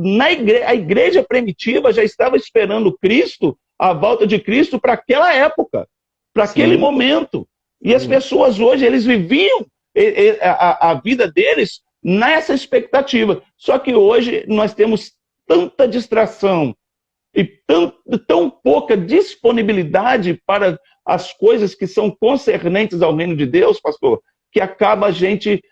[SPEAKER 3] a igreja primitiva já estava esperando Cristo, a volta de Cristo, para aquela época, para aquele momento. E as pessoas hoje, eles viviam a vida deles nessa expectativa. Só que hoje nós temos tanta distração e tão pouca disponibilidade para as coisas que são concernentes ao reino de Deus, pastor, que acaba a gente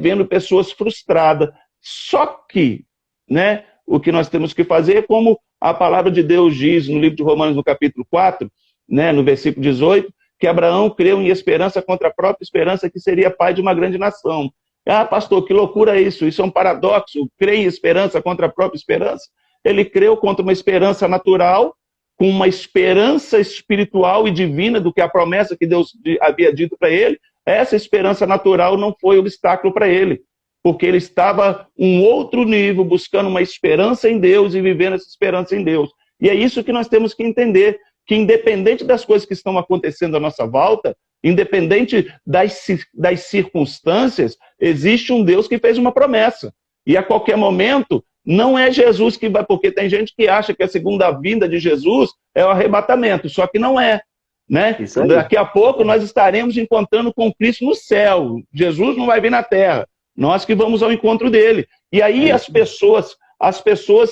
[SPEAKER 3] vendo pessoas frustradas. Só que, né, o que nós temos que fazer é como a palavra de Deus diz no livro de Romanos, no capítulo 4, né, no versículo 18, que Abraão creu em esperança contra a própria esperança que seria pai de uma grande nação. Pastor, que loucura isso é um paradoxo, crer em esperança contra a própria esperança. Ele creu contra uma esperança natural, com uma esperança espiritual e divina do que a promessa que Deus havia dito para ele. Essa esperança natural não foi obstáculo para ele, porque ele estava um outro nível, buscando uma esperança em Deus e vivendo essa esperança em Deus. E é isso que nós temos que entender, que independente das coisas que estão acontecendo à nossa volta, independente das circunstâncias, existe um Deus que fez uma promessa. E a qualquer momento, não é Jesus que vai, porque tem gente que acha que a segunda vinda de Jesus é o arrebatamento, só que não é. Né? Daqui a pouco nós estaremos encontrando com Cristo no céu. Jesus não vai vir na terra, nós que vamos ao encontro dele. E aí as pessoas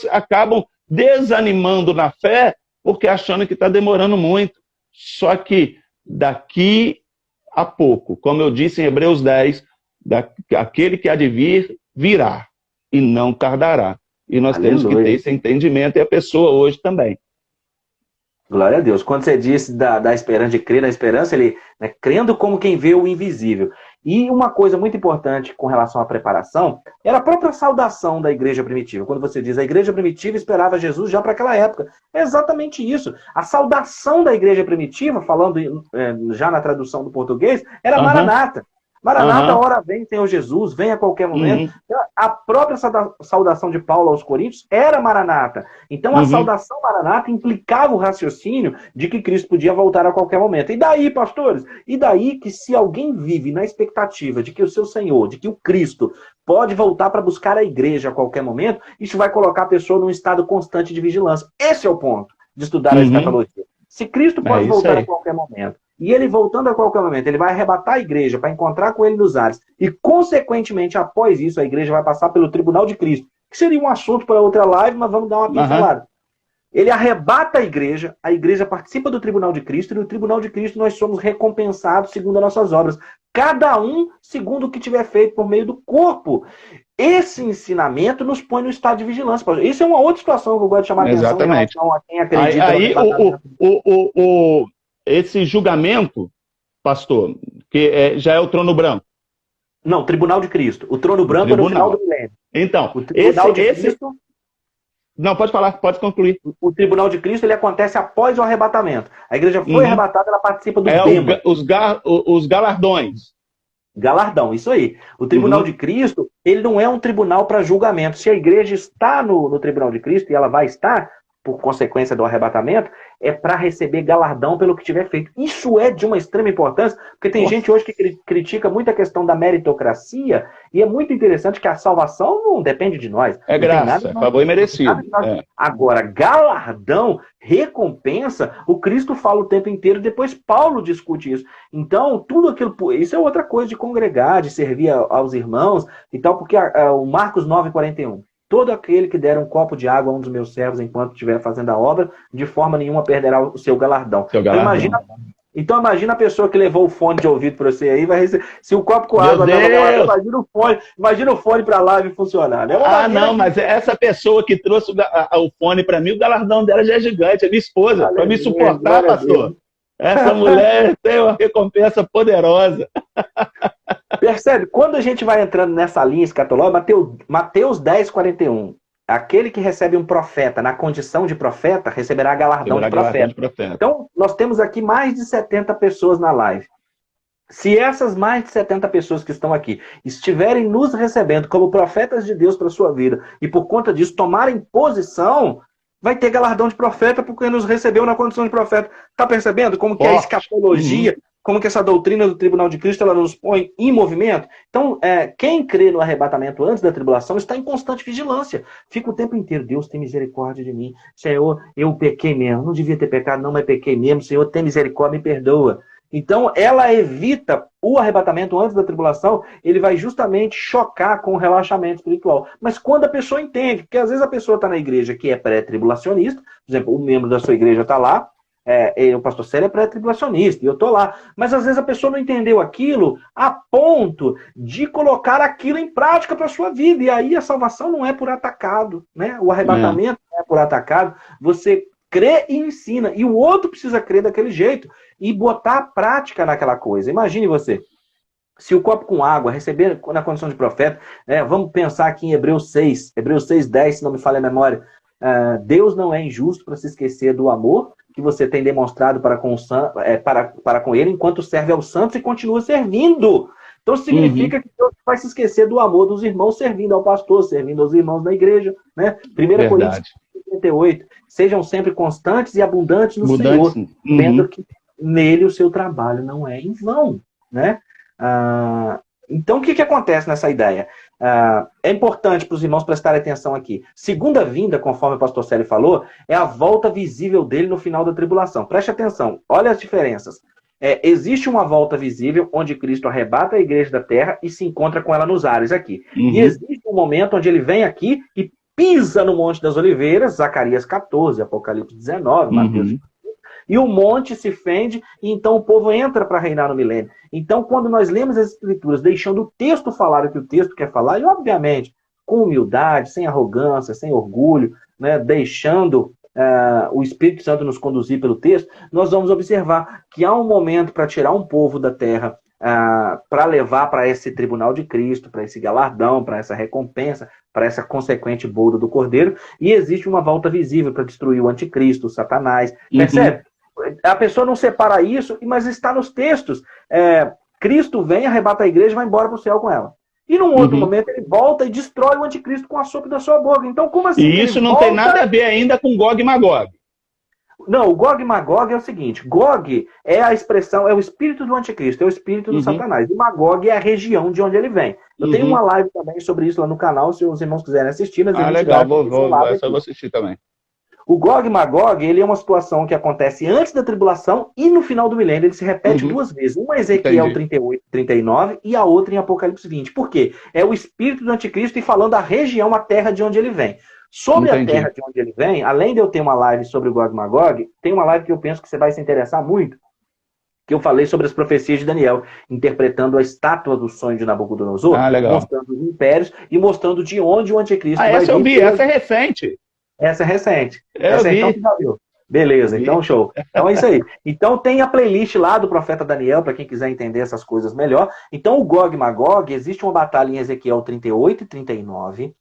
[SPEAKER 3] acabam desanimando na fé, porque achando que está demorando muito. Só que daqui a pouco, como eu disse em Hebreus 10, aquele que há de vir, virá, e não tardará. E nós temos que ter esse entendimento, e a pessoa hoje também.
[SPEAKER 2] Glória a Deus. Quando você disse da esperança, de crer na esperança, ele, né, crendo como quem vê o invisível. E uma coisa muito importante com relação à preparação era a própria saudação da igreja primitiva. Quando você diz a igreja primitiva esperava Jesus já para aquela época. É exatamente isso. A saudação da igreja primitiva, falando já na tradução do português, era Maranata. Maranata, ora vem, Senhor Jesus, vem a qualquer momento. A própria saudação de Paulo aos Coríntios era Maranata. Então a saudação Maranata implicava o raciocínio de que Cristo podia voltar a qualquer momento. E daí, pastores? E daí que se alguém vive na expectativa de que o seu Senhor, de que o Cristo pode voltar para buscar a igreja a qualquer momento, isso vai colocar a pessoa num estado constante de vigilância. Esse é o ponto. de estudar a escatologia. Se Cristo pode voltar a qualquer momento, e ele voltando a qualquer momento, ele vai arrebatar a igreja para encontrar com ele nos ares, e consequentemente, após isso, a igreja vai passar pelo tribunal de Cristo, que seria um assunto para outra live, mas vamos dar uma pincelada. Ele arrebata a igreja participa do tribunal de Cristo, e no tribunal de Cristo nós somos recompensados segundo as nossas obras. Cada um segundo o que tiver feito por meio do corpo. Esse ensinamento nos põe no estado de vigilância. Isso é uma outra situação que eu gosto de chamar a atenção em relação a quem acredita.
[SPEAKER 3] Aí esse julgamento, pastor, que já é o trono branco.
[SPEAKER 2] Não, tribunal de Cristo. O trono branco é no final do milênio.
[SPEAKER 3] Então,
[SPEAKER 2] o tribunal de Cristo...
[SPEAKER 3] Não, pode falar, pode concluir.
[SPEAKER 2] O tribunal de Cristo ele acontece após o arrebatamento. A igreja foi arrebatada, ela participa do tema.
[SPEAKER 3] Os galardões.
[SPEAKER 2] Galardão, isso aí. O tribunal de Cristo, ele não é um tribunal para julgamento. Se a igreja está no tribunal de Cristo, e ela vai estar, por consequência do arrebatamento, é para receber galardão pelo que tiver feito. Isso é de uma extrema importância, porque tem gente hoje que critica muito a questão da meritocracia, e é muito interessante que a salvação não depende de nós.
[SPEAKER 3] É graça, é favor e merecido.
[SPEAKER 2] Agora, galardão, recompensa, o Cristo fala o tempo inteiro, depois Paulo discute isso. Então, tudo aquilo, isso é outra coisa de congregar, de servir aos irmãos e tal, porque o Marcos 9:41. Todo aquele que der um copo de água a um dos meus servos enquanto estiver fazendo a obra, de forma nenhuma perderá o seu galardão. Então imagina a pessoa que levou o fone de ouvido para você aí, vai receber. Se o copo com água der galardão, imagina o fone para a live funcionar. Né?
[SPEAKER 3] Mas essa pessoa que trouxe o fone para mim, o galardão dela já é gigante, é minha esposa. Para me suportar, pastor. Essa mulher tem uma recompensa poderosa.
[SPEAKER 2] Percebe? Quando a gente vai entrando nessa linha escatológica, Mateus 10:41, aquele que recebe um profeta na condição de profeta, receberá galardão de profeta. Então, nós temos aqui mais de 70 pessoas na live. Se essas mais de 70 pessoas que estão aqui estiverem nos recebendo como profetas de Deus para a sua vida, e por conta disso tomarem posição, vai ter galardão de profeta porque nos recebeu na condição de profeta. Está percebendo como que a escatologia, como que essa doutrina do tribunal de Cristo ela nos põe em movimento? Então, quem crê no arrebatamento antes da tribulação está em constante vigilância. Fica o tempo inteiro, Deus tem misericórdia de mim. Senhor, eu pequei mesmo. Não devia ter pecado não, mas pequei mesmo. Senhor, tem misericórdia, me perdoa. Então, ela evita o arrebatamento antes da tribulação, ele vai justamente chocar com o relaxamento espiritual. Mas quando a pessoa entende, porque às vezes a pessoa está na igreja que é pré-tribulacionista, por exemplo, o membro da sua igreja está lá, o pastor Célio é pré-tribulacionista, e eu estou lá. Mas às vezes a pessoa não entendeu aquilo a ponto de colocar aquilo em prática para a sua vida. E aí a salvação não é por atacado, né? O arrebatamento não é por atacado. Você crê e ensina. E o outro precisa crer daquele jeito e botar a prática naquela coisa. Imagine você, se o copo com água receber na condição de profeta, vamos pensar aqui em Hebreus 6:10, se não me falha a memória. Deus não é injusto para se esquecer do amor que você tem demonstrado para com ele, enquanto serve aos santos e continua servindo. Então significa que Deus vai se esquecer do amor dos irmãos servindo ao pastor, servindo aos irmãos da igreja. Né? 1 Coríntios 58. Sejam sempre constantes e abundantes no Senhor, vendo que nele o seu trabalho não é em vão. Né? Então o que acontece nessa ideia? É importante para os irmãos prestarem atenção aqui. Segunda vinda, conforme o pastor Célio falou, é a volta visível dele no final da tribulação. Preste atenção, olha as diferenças. Existe uma volta visível onde Cristo arrebata a igreja da terra e se encontra com ela nos ares aqui. E existe um momento onde ele vem aqui e pisa no Monte das Oliveiras, Zacarias 14, Apocalipse 19, Mateus. E o monte se fende, e então o povo entra para reinar no milênio. Então, quando nós lemos as Escrituras, deixando o texto falar o que o texto quer falar, e obviamente, com humildade, sem arrogância, sem orgulho, né, deixando o Espírito Santo nos conduzir pelo texto, nós vamos observar que há um momento para tirar um povo da terra, para levar para esse tribunal de Cristo, para esse galardão, para essa recompensa, para essa consequente boda do Cordeiro, e existe uma volta visível para destruir o anticristo, o Satanás. Percebe? A pessoa não separa isso, mas está nos textos. Cristo vem, arrebata a igreja e vai embora para o céu com ela. E num outro momento ele volta e destrói o anticristo com a sopro da sua boca. Então, como assim?
[SPEAKER 3] E isso não tem nada a ver ainda com Gog e Magog.
[SPEAKER 2] Não, o Gog e Magog é o seguinte: Gog é a expressão, é o espírito do anticristo, é o espírito do Satanás. E Magog é a região de onde ele vem. Eu tenho uma live também sobre isso lá no canal, se os irmãos quiserem assistir. Mas
[SPEAKER 3] legal, vou assistir também.
[SPEAKER 2] O Gog e Magog, ele é uma situação que acontece antes da tribulação e no final do milênio. Ele se repete duas vezes. Uma em Ezequiel 38, 39 e a outra em Apocalipse 20. Por quê? É o espírito do anticristo e falando da região, a terra de onde ele vem. Sobre a terra de onde ele vem, além de eu ter uma live sobre o Gog e Magog, tem uma live que eu penso que você vai se interessar muito, que eu falei sobre as profecias de Daniel, interpretando a estátua do sonho de Nabucodonosor, mostrando os impérios e mostrando de onde o anticristo vai vir.
[SPEAKER 3] Essa eu vi, essa é recente.
[SPEAKER 2] Essa é recente. Essa é, então, você já viu. Beleza, então show. Então é isso aí. Então tem a playlist lá do profeta Daniel, para quem quiser entender essas coisas melhor. Então o Gog e Magog, existe uma batalha em Ezequiel 38 e 39,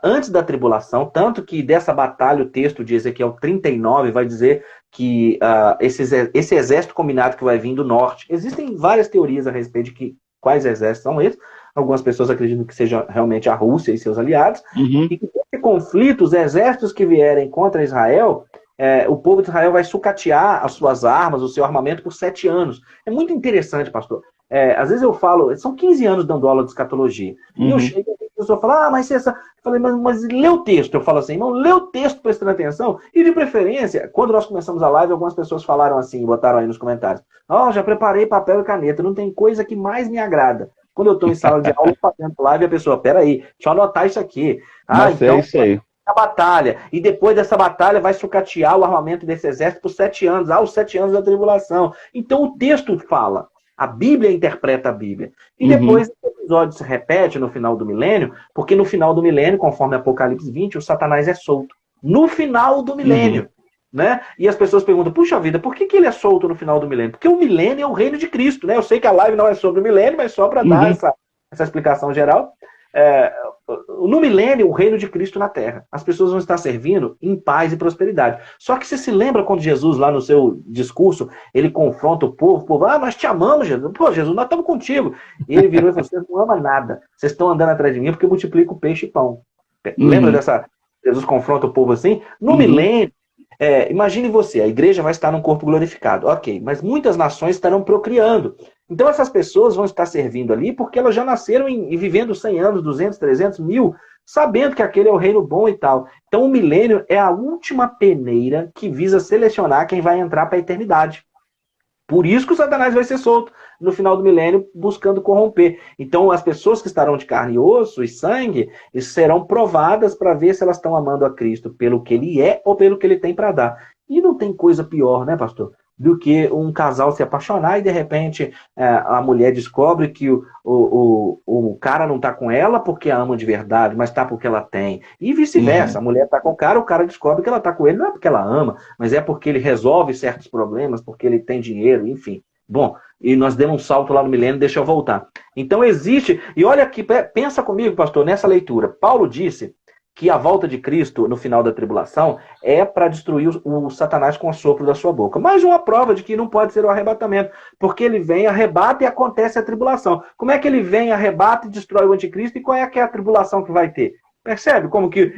[SPEAKER 2] antes da tribulação, tanto que dessa batalha o texto de Ezequiel 39 vai dizer que esse exército combinado que vai vir do norte, existem várias teorias a respeito de quais exércitos são esses. Algumas pessoas acreditam que seja realmente a Rússia e seus aliados, e que nesse conflito, os exércitos que vierem contra Israel, o povo de Israel vai sucatear as suas armas, o seu armamento por 7 anos. É muito interessante, pastor. Às vezes eu falo, são 15 anos dando aula de escatologia, e eu chego e a pessoa fala, mas essa... Eu falei, mas lê o texto. Eu falo assim, não, lê o texto prestando atenção, e de preferência, quando nós começamos a live, algumas pessoas falaram assim, botaram aí nos comentários, já preparei papel e caneta, não tem coisa que mais me agrada. Quando eu estou em sala de aula, fazendo live, a pessoa, peraí, deixa eu anotar isso aqui.
[SPEAKER 3] Então, isso aí.
[SPEAKER 2] A batalha, e depois dessa batalha vai sucatear o armamento desse exército por 7 anos, os 7 anos da tribulação. Então o texto fala, a Bíblia interpreta a Bíblia. E depois o episódio se repete no final do milênio, porque no final do milênio, conforme Apocalipse 20, o Satanás é solto. No final do milênio. Né? E as pessoas perguntam, puxa vida, por que ele é solto no final do milênio? Porque o milênio é o reino de Cristo, né? Eu sei que a live não é sobre o milênio, mas só para dar essa explicação geral. No milênio, o reino de Cristo na terra. As pessoas vão estar servindo em paz e prosperidade. Só que você se lembra quando Jesus, lá no seu discurso, ele confronta o povo, nós te amamos, Jesus. Pô, Jesus, nós estamos contigo. E ele virou e falou, vocês não amam nada. Vocês estão andando atrás de mim porque eu multiplico peixe e pão. Lembra dessa... Jesus confronta o povo assim? No milênio, imagine você, a igreja vai estar num corpo glorificado, ok, mas muitas nações estarão procriando. Então essas pessoas vão estar servindo ali porque elas já nasceram e vivendo 100 anos, 200, 300, 1000, sabendo que aquele é o reino bom e tal. Então o milênio é a última peneira que visa selecionar quem vai entrar para a eternidade. Por isso que o Satanás vai ser solto no final do milênio, buscando corromper. Então, as pessoas que estarão de carne e osso e sangue serão provadas para ver se elas estão amando a Cristo pelo que ele é ou pelo que ele tem para dar. E não tem coisa pior, né, pastor? Do que um casal se apaixonar e, de repente, a mulher descobre que o cara não está com ela porque a ama de verdade, mas está porque ela tem. E vice-versa. A mulher está com o cara descobre que ela está com ele, não é porque ela ama, mas é porque ele resolve certos problemas, porque ele tem dinheiro, enfim. Bom, e nós demos um salto lá no milênio, deixa eu voltar. Então existe, e olha aqui, pensa comigo, pastor, nessa leitura. Paulo disse que a volta de Cristo no final da tribulação é para destruir o Satanás com o sopro da sua boca. Mais uma prova de que não pode ser o arrebatamento, porque ele vem, arrebata e acontece a tribulação. Como é que ele vem, arrebata e destrói o anticristo, e qual é que é a tribulação que vai ter? Percebe como que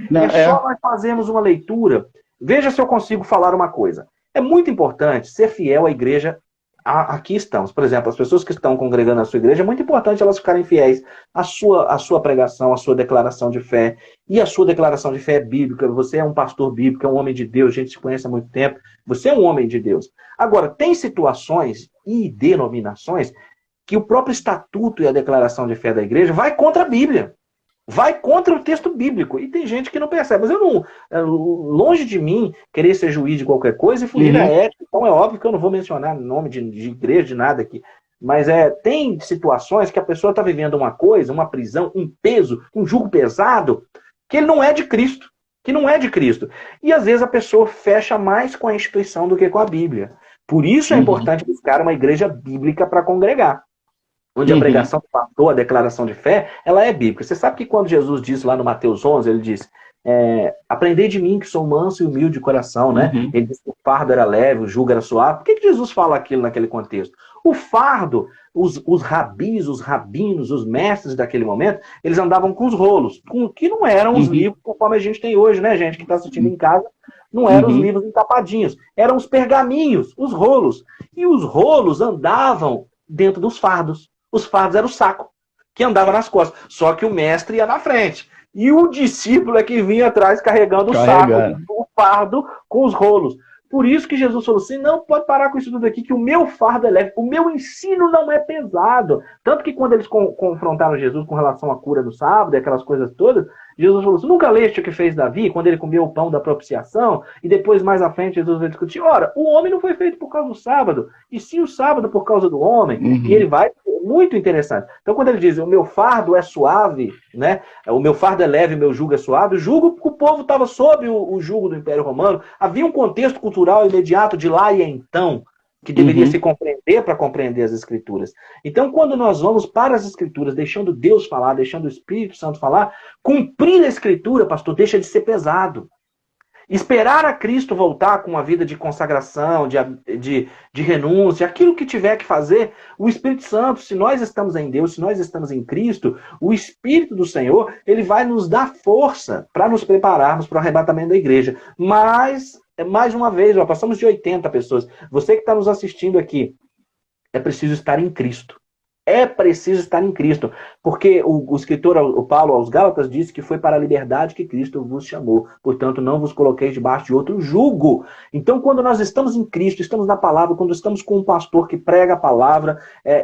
[SPEAKER 2] só nós fazemos uma leitura? Veja se eu consigo falar uma coisa. É muito importante ser fiel à igreja. Aqui estamos. Por exemplo, as pessoas que estão congregando na sua igreja, é muito importante elas ficarem fiéis à sua pregação, à sua declaração de fé. E a sua declaração de fé é bíblica. Você é um pastor bíblico, é um homem de Deus, a gente se conhece há muito tempo. Você é um homem de Deus. Agora, tem situações e denominações que o próprio estatuto e a declaração de fé da igreja vai contra a Bíblia. Vai contra o texto bíblico. E tem gente que não percebe. Mas eu não... Longe de mim querer ser juiz de qualquer coisa e fugir da ética. Então é óbvio que eu não vou mencionar nome de igreja, de nada aqui. Mas tem situações que a pessoa está vivendo uma coisa, uma prisão, um peso, um jugo pesado, que ele não é de Cristo. Que não é de Cristo. E às vezes a pessoa fecha mais com a instituição do que com a Bíblia. Por isso é importante buscar uma igreja bíblica para congregar. Onde a pregação do pastor, a declaração de fé, ela é bíblica. Você sabe que quando Jesus disse lá no Mateus 11, ele disse, aprendei de mim que sou manso e humilde de coração, né? Ele disse que o fardo era leve, o jugo era suave. Por que Jesus fala aquilo naquele contexto? O fardo, os rabis, os rabinos, os mestres daquele momento, eles andavam com os rolos, que não eram os livros conforme a gente tem hoje, né, gente, que está assistindo em casa, não eram os livros entapadinhos, eram os pergaminhos, os rolos. E os rolos andavam dentro dos fardos. Os fardos eram o saco, que andava nas costas. Só que o mestre ia na frente. E o discípulo é que vinha atrás carregando o saco, o fardo com os rolos. Por isso que Jesus falou assim, não pode parar com isso tudo aqui, que o meu fardo é leve, o meu ensino não é pesado. Tanto que quando eles confrontaram Jesus com relação à cura do sábado e aquelas coisas todas, Jesus falou assim, nunca leste o que fez Davi, quando ele comeu o pão da propiciação, e depois mais à frente Jesus vai discutir, ora, o homem não foi feito por causa do sábado, e sim o sábado por causa do homem. E ele vai, muito interessante. Então quando ele diz, o meu fardo é suave, né? O meu fardo é leve, o meu jugo é suave, o jugo, porque o povo estava sob o jugo do Império Romano, havia um contexto cultural imediato de lá e então, que deveria se compreender para compreender as Escrituras. Então, quando nós vamos para as Escrituras, deixando Deus falar, deixando o Espírito Santo falar, cumprir a Escritura, pastor, deixa de ser pesado. Esperar a Cristo voltar com uma vida de consagração, de renúncia, aquilo que tiver que fazer, o Espírito Santo, se nós estamos em Deus, se nós estamos em Cristo, o Espírito do Senhor, ele vai nos dar força para nos prepararmos para o arrebatamento da igreja. Mas, mais uma vez, já passamos de 80 pessoas. Você que está nos assistindo aqui, é preciso estar em Cristo. É preciso estar em Cristo, porque o escritor, o Paulo, aos Gálatas, disse que foi para a liberdade que Cristo vos chamou. Portanto, não vos coloqueis debaixo de outro jugo. Então, quando nós estamos em Cristo, estamos na palavra, quando estamos com um pastor que prega a palavra,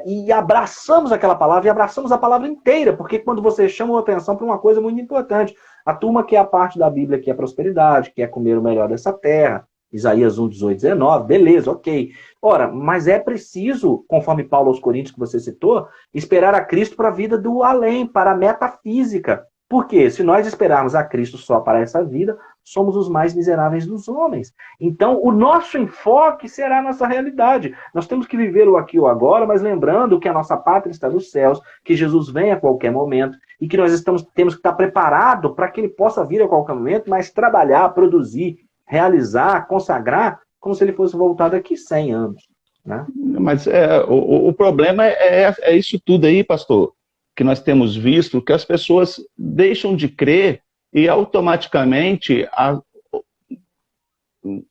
[SPEAKER 2] e abraçamos aquela palavra, e abraçamos a palavra inteira, porque quando você chama a atenção para uma coisa muito importante, a turma que é a parte da Bíblia que é prosperidade, que é comer o melhor dessa terra, Isaías 1, 18, 19, beleza, ok. Ora, mas é preciso, conforme Paulo aos Coríntios que você citou, esperar a Cristo para a vida do além, para a metafísica. Por quê? Se nós esperarmos a Cristo só para essa vida, somos os mais miseráveis dos homens. Então, o nosso enfoque será a nossa realidade. Nós temos que viver o aqui e o agora, mas lembrando que a nossa pátria está nos céus, que Jesus vem a qualquer momento, e que nós temos que estar preparados para que ele possa vir a qualquer momento, mas trabalhar, produzir, realizar, consagrar, como se ele fosse voltar daqui 100 anos. Né?
[SPEAKER 3] Mas o problema é isso tudo aí, pastor, que nós temos visto, que as pessoas deixam de crer e automaticamente,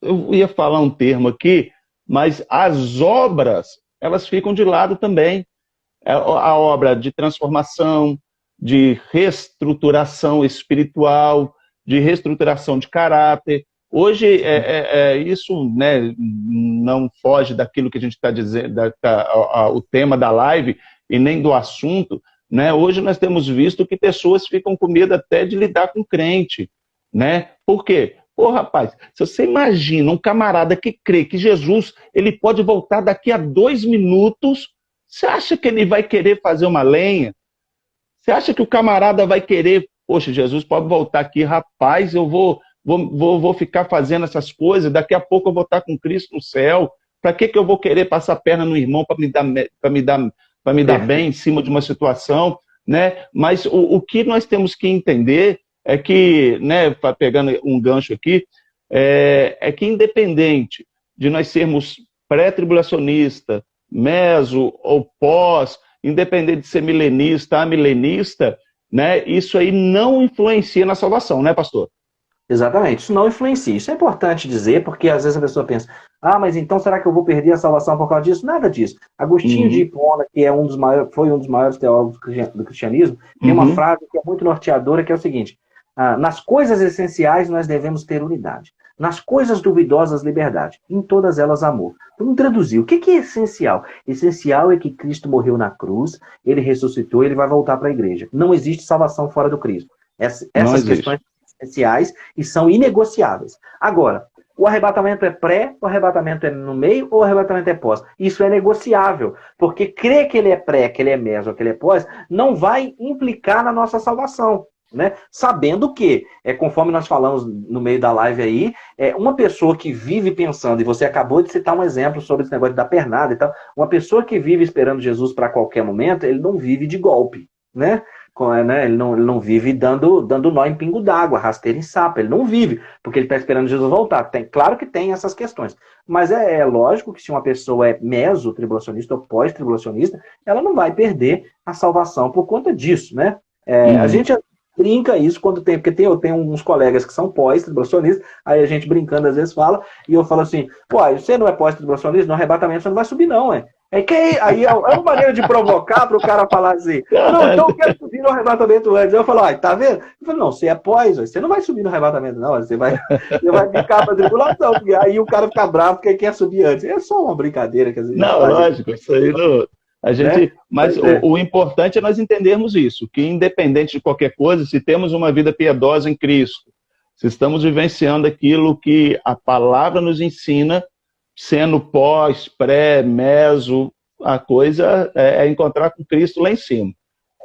[SPEAKER 3] eu ia falar um termo aqui, mas as obras, elas ficam de lado também. A obra de transformação, de reestruturação espiritual, de reestruturação de caráter. Hoje, isso, né, não foge daquilo que a gente está dizendo, o tema da live, e nem do assunto. Né? Hoje nós temos visto que pessoas ficam com medo até de lidar com crente. Né? Por quê? Pô, rapaz, se você imagina um camarada que crê que Jesus ele pode voltar daqui a 2 minutos, você acha que ele vai querer fazer uma lenha? Você acha que o camarada vai querer, poxa, Jesus pode voltar aqui, rapaz, eu vou ficar fazendo essas coisas, daqui a pouco eu vou estar com Cristo no céu. Para que eu vou querer passar a perna no irmão para me dar bem em cima de uma situação? Né? Mas o que nós temos que entender é que, né, pegando um gancho aqui, é que independente de nós sermos pré-tribulacionista, meso ou pós, independente de ser milenista, amilenista, né, isso aí não influencia na salvação, né, pastor?
[SPEAKER 2] Exatamente, isso não influencia. Isso é importante dizer, porque às vezes a pessoa pensa, mas então será que eu vou perder a salvação por causa disso? Nada disso. Agostinho de Hipona, que foi um dos maiores teólogos do cristianismo, tem uma frase que é muito norteadora, que é o seguinte: nas coisas essenciais nós devemos ter unidade, nas coisas duvidosas liberdade, em todas elas amor. Vamos traduzir, o que é essencial? Essencial é que Cristo morreu na cruz, ele ressuscitou, ele vai voltar para a igreja. Não existe salvação fora do Cristo. Essas questões essenciais e são inegociáveis. Agora, o arrebatamento é pré, o arrebatamento é no meio ou o arrebatamento é pós? Isso é negociável, porque crer que ele é pré, que ele é meso ou que ele é pós, não vai implicar na nossa salvação. Né? Sabendo que, conforme nós falamos no meio da live aí, uma pessoa que vive pensando, e você acabou de citar um exemplo sobre esse negócio da pernada e tal, uma pessoa que vive esperando Jesus para qualquer momento, ele não vive de golpe, né? Ele não vive dando nó em pingo d'água, rasteira em sapo, ele não vive, porque ele está esperando Jesus voltar. Claro que tem essas questões, mas é lógico que se uma pessoa é meso-tribulacionista ou pós-tribulacionista, ela não vai perder a salvação por conta disso, né? A gente brinca isso quando tem, porque eu tenho uns colegas que são pós-tribulacionistas, aí a gente brincando às vezes fala, e eu falo assim, você não é pós-tribulacionista, no arrebatamento você não vai subir não, Aí é uma maneira de provocar para o cara falar assim, não, então eu quero subir no arrebatamento antes. Eu falo, tá vendo? Eu falo, não, você é pós, você não vai subir no arrebatamento, não, você vai ficar para tribulação, porque aí o cara fica bravo porque quer subir antes. É só uma brincadeira que às vezes
[SPEAKER 3] não, lógico, isso aí não. A gente, né? Mas o importante é nós entendermos isso, que independente de qualquer coisa, se temos uma vida piedosa em Cristo, se estamos vivenciando aquilo que a palavra nos ensina, sendo pós, pré, meso, a coisa é encontrar com Cristo lá em cima.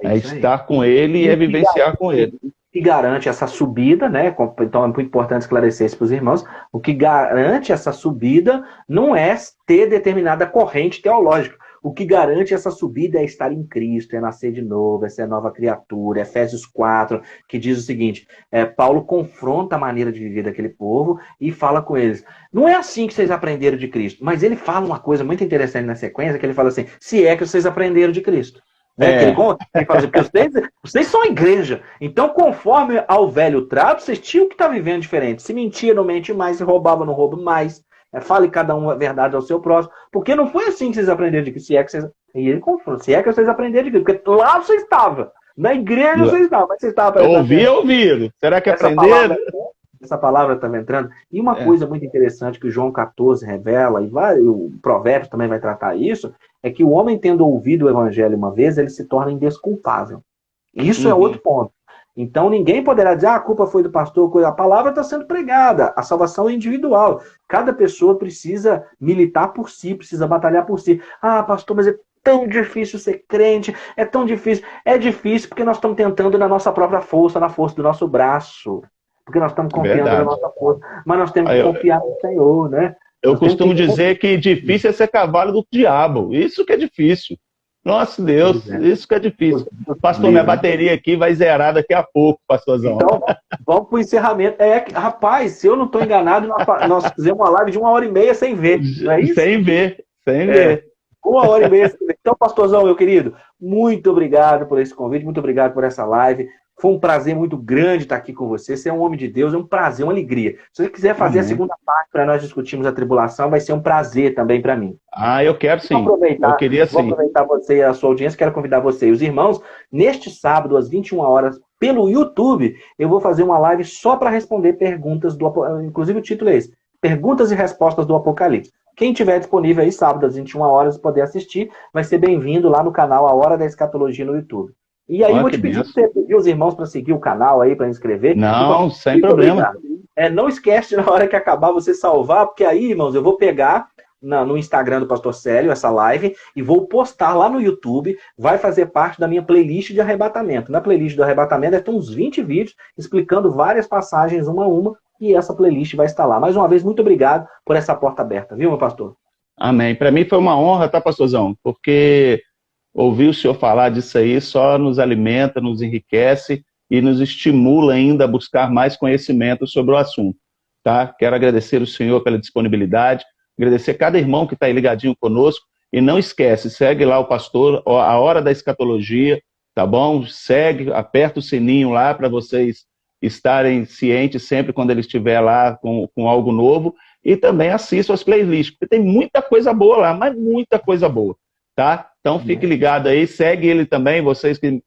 [SPEAKER 3] É estar com Ele e é vivenciar com Ele.
[SPEAKER 2] O que garante essa subida, né? Então é muito importante esclarecer isso para os irmãos. O que garante essa subida não é ter determinada corrente teológica. O que garante essa subida é estar em Cristo, é nascer de novo, é ser nova criatura. Efésios 4, que diz o seguinte, Paulo confronta a maneira de viver daquele povo e fala com eles. Não é assim que vocês aprenderam de Cristo, mas ele fala uma coisa muito interessante na sequência, que ele fala assim, se é que vocês aprenderam de Cristo. Ele fala assim, porque vocês são a igreja, então conforme ao velho trato, vocês tinham que estar vivendo diferente. Se mentia, não mente mais, se roubava, não rouba mais. Fale cada um a verdade ao seu próximo, porque não foi assim que vocês aprenderam de Cristo, se é que vocês... E ele confronta, se é que vocês aprenderam de Cristo, porque lá você estava, na igreja você estava, mas você estava...
[SPEAKER 3] Ouviram. Será que aprenderam?
[SPEAKER 2] Essa palavra estava entrando. E uma coisa muito interessante que o João 14 revela, e o Provérbios também vai tratar isso, é que o homem tendo ouvido o evangelho uma vez, ele se torna indesculpável. Isso é outro ponto. Então ninguém poderá dizer, a culpa foi do pastor, a palavra está sendo pregada, a salvação é individual. Cada pessoa precisa militar por si, precisa batalhar por si. Ah, pastor, mas é tão difícil ser crente, é tão difícil. É difícil porque nós estamos tentando na nossa própria força, na força do nosso braço. Porque nós estamos confiando na nossa força. Mas nós temos que confiar no Senhor, né?
[SPEAKER 3] Eu costumo dizer que difícil é ser cavalo do diabo. Isso que é difícil. Nossa Deus, isso que é difícil. Pastor, minha bateria aqui vai zerar daqui a pouco, pastorzão.
[SPEAKER 2] Então, vamos para o encerramento. Rapaz, se eu não estou enganado, nós fizemos uma live de 1h30 sem ver. Não é isso?
[SPEAKER 3] Sem ver.
[SPEAKER 2] 1h30 sem ver. Então, pastorzão, meu querido, muito obrigado por esse convite, muito obrigado por essa live. Foi um prazer muito grande estar aqui com você. Você é um homem de Deus, é um prazer, uma alegria. Se você quiser fazer a segunda parte para nós discutirmos a tribulação, vai ser um prazer também para mim.
[SPEAKER 3] Eu quero sim. Eu queria sim.
[SPEAKER 2] Vou aproveitar você e a sua audiência, quero convidar você e os irmãos, neste sábado, às 21 horas, pelo YouTube, eu vou fazer uma live só para responder perguntas do Apocalipse. Inclusive o título é esse, Perguntas e Respostas do Apocalipse. Quem tiver disponível aí, sábado, às 21 horas, poder assistir, vai ser bem-vindo lá no canal A Hora da Escatologia no YouTube. E aí eu vou te pedir para você pedir os irmãos para seguir o canal aí, para inscrever.
[SPEAKER 3] Não, sem problema.
[SPEAKER 2] Não esquece na hora que acabar você salvar, porque aí, irmãos, eu vou pegar no Instagram do Pastor Célio essa live e vou postar lá no YouTube, vai fazer parte da minha playlist de arrebatamento. Na playlist do arrebatamento tem uns 20 vídeos explicando várias passagens uma a uma e essa playlist vai estar lá. Mais uma vez, muito obrigado por essa porta aberta, viu, meu pastor?
[SPEAKER 3] Amém. Para mim foi uma honra, tá, pastorzão? Porque ouvir o senhor falar disso aí só nos alimenta, nos enriquece e nos estimula ainda a buscar mais conhecimento sobre o assunto. Tá? Quero agradecer o senhor pela disponibilidade, agradecer cada irmão que está aí ligadinho conosco e não esquece, segue lá o pastor, A Hora da Escatologia, tá bom? Segue, aperta o sininho lá para vocês estarem cientes sempre quando ele estiver lá com algo novo e também assistam as playlists, porque tem muita coisa boa lá, mas muita coisa boa. Tá? Então fique ligado aí, segue ele também, vocês que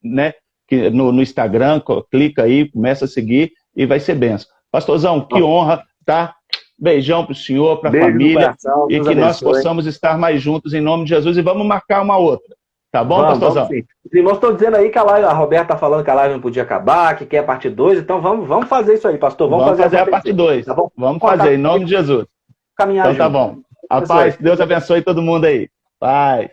[SPEAKER 3] no Instagram, clica aí, começa a seguir e vai ser benção. Pastorzão, que honra, tá? Beijão pro senhor, pra família, coração, e que nós possamos estar mais juntos em nome de Jesus e vamos marcar uma outra. Tá bom, pastorzão?
[SPEAKER 2] Os irmãos estão dizendo aí que a Roberta tá falando que a live não podia acabar, que quer a parte 2, então vamos fazer isso aí, pastor. Vamos fazer a parte 2. Tá bom?
[SPEAKER 3] Vamos fazer, em nome de Jesus.
[SPEAKER 2] Caminhar
[SPEAKER 3] então
[SPEAKER 2] junto.
[SPEAKER 3] Tá bom. A paz, Deus abençoe todo mundo aí. Paz.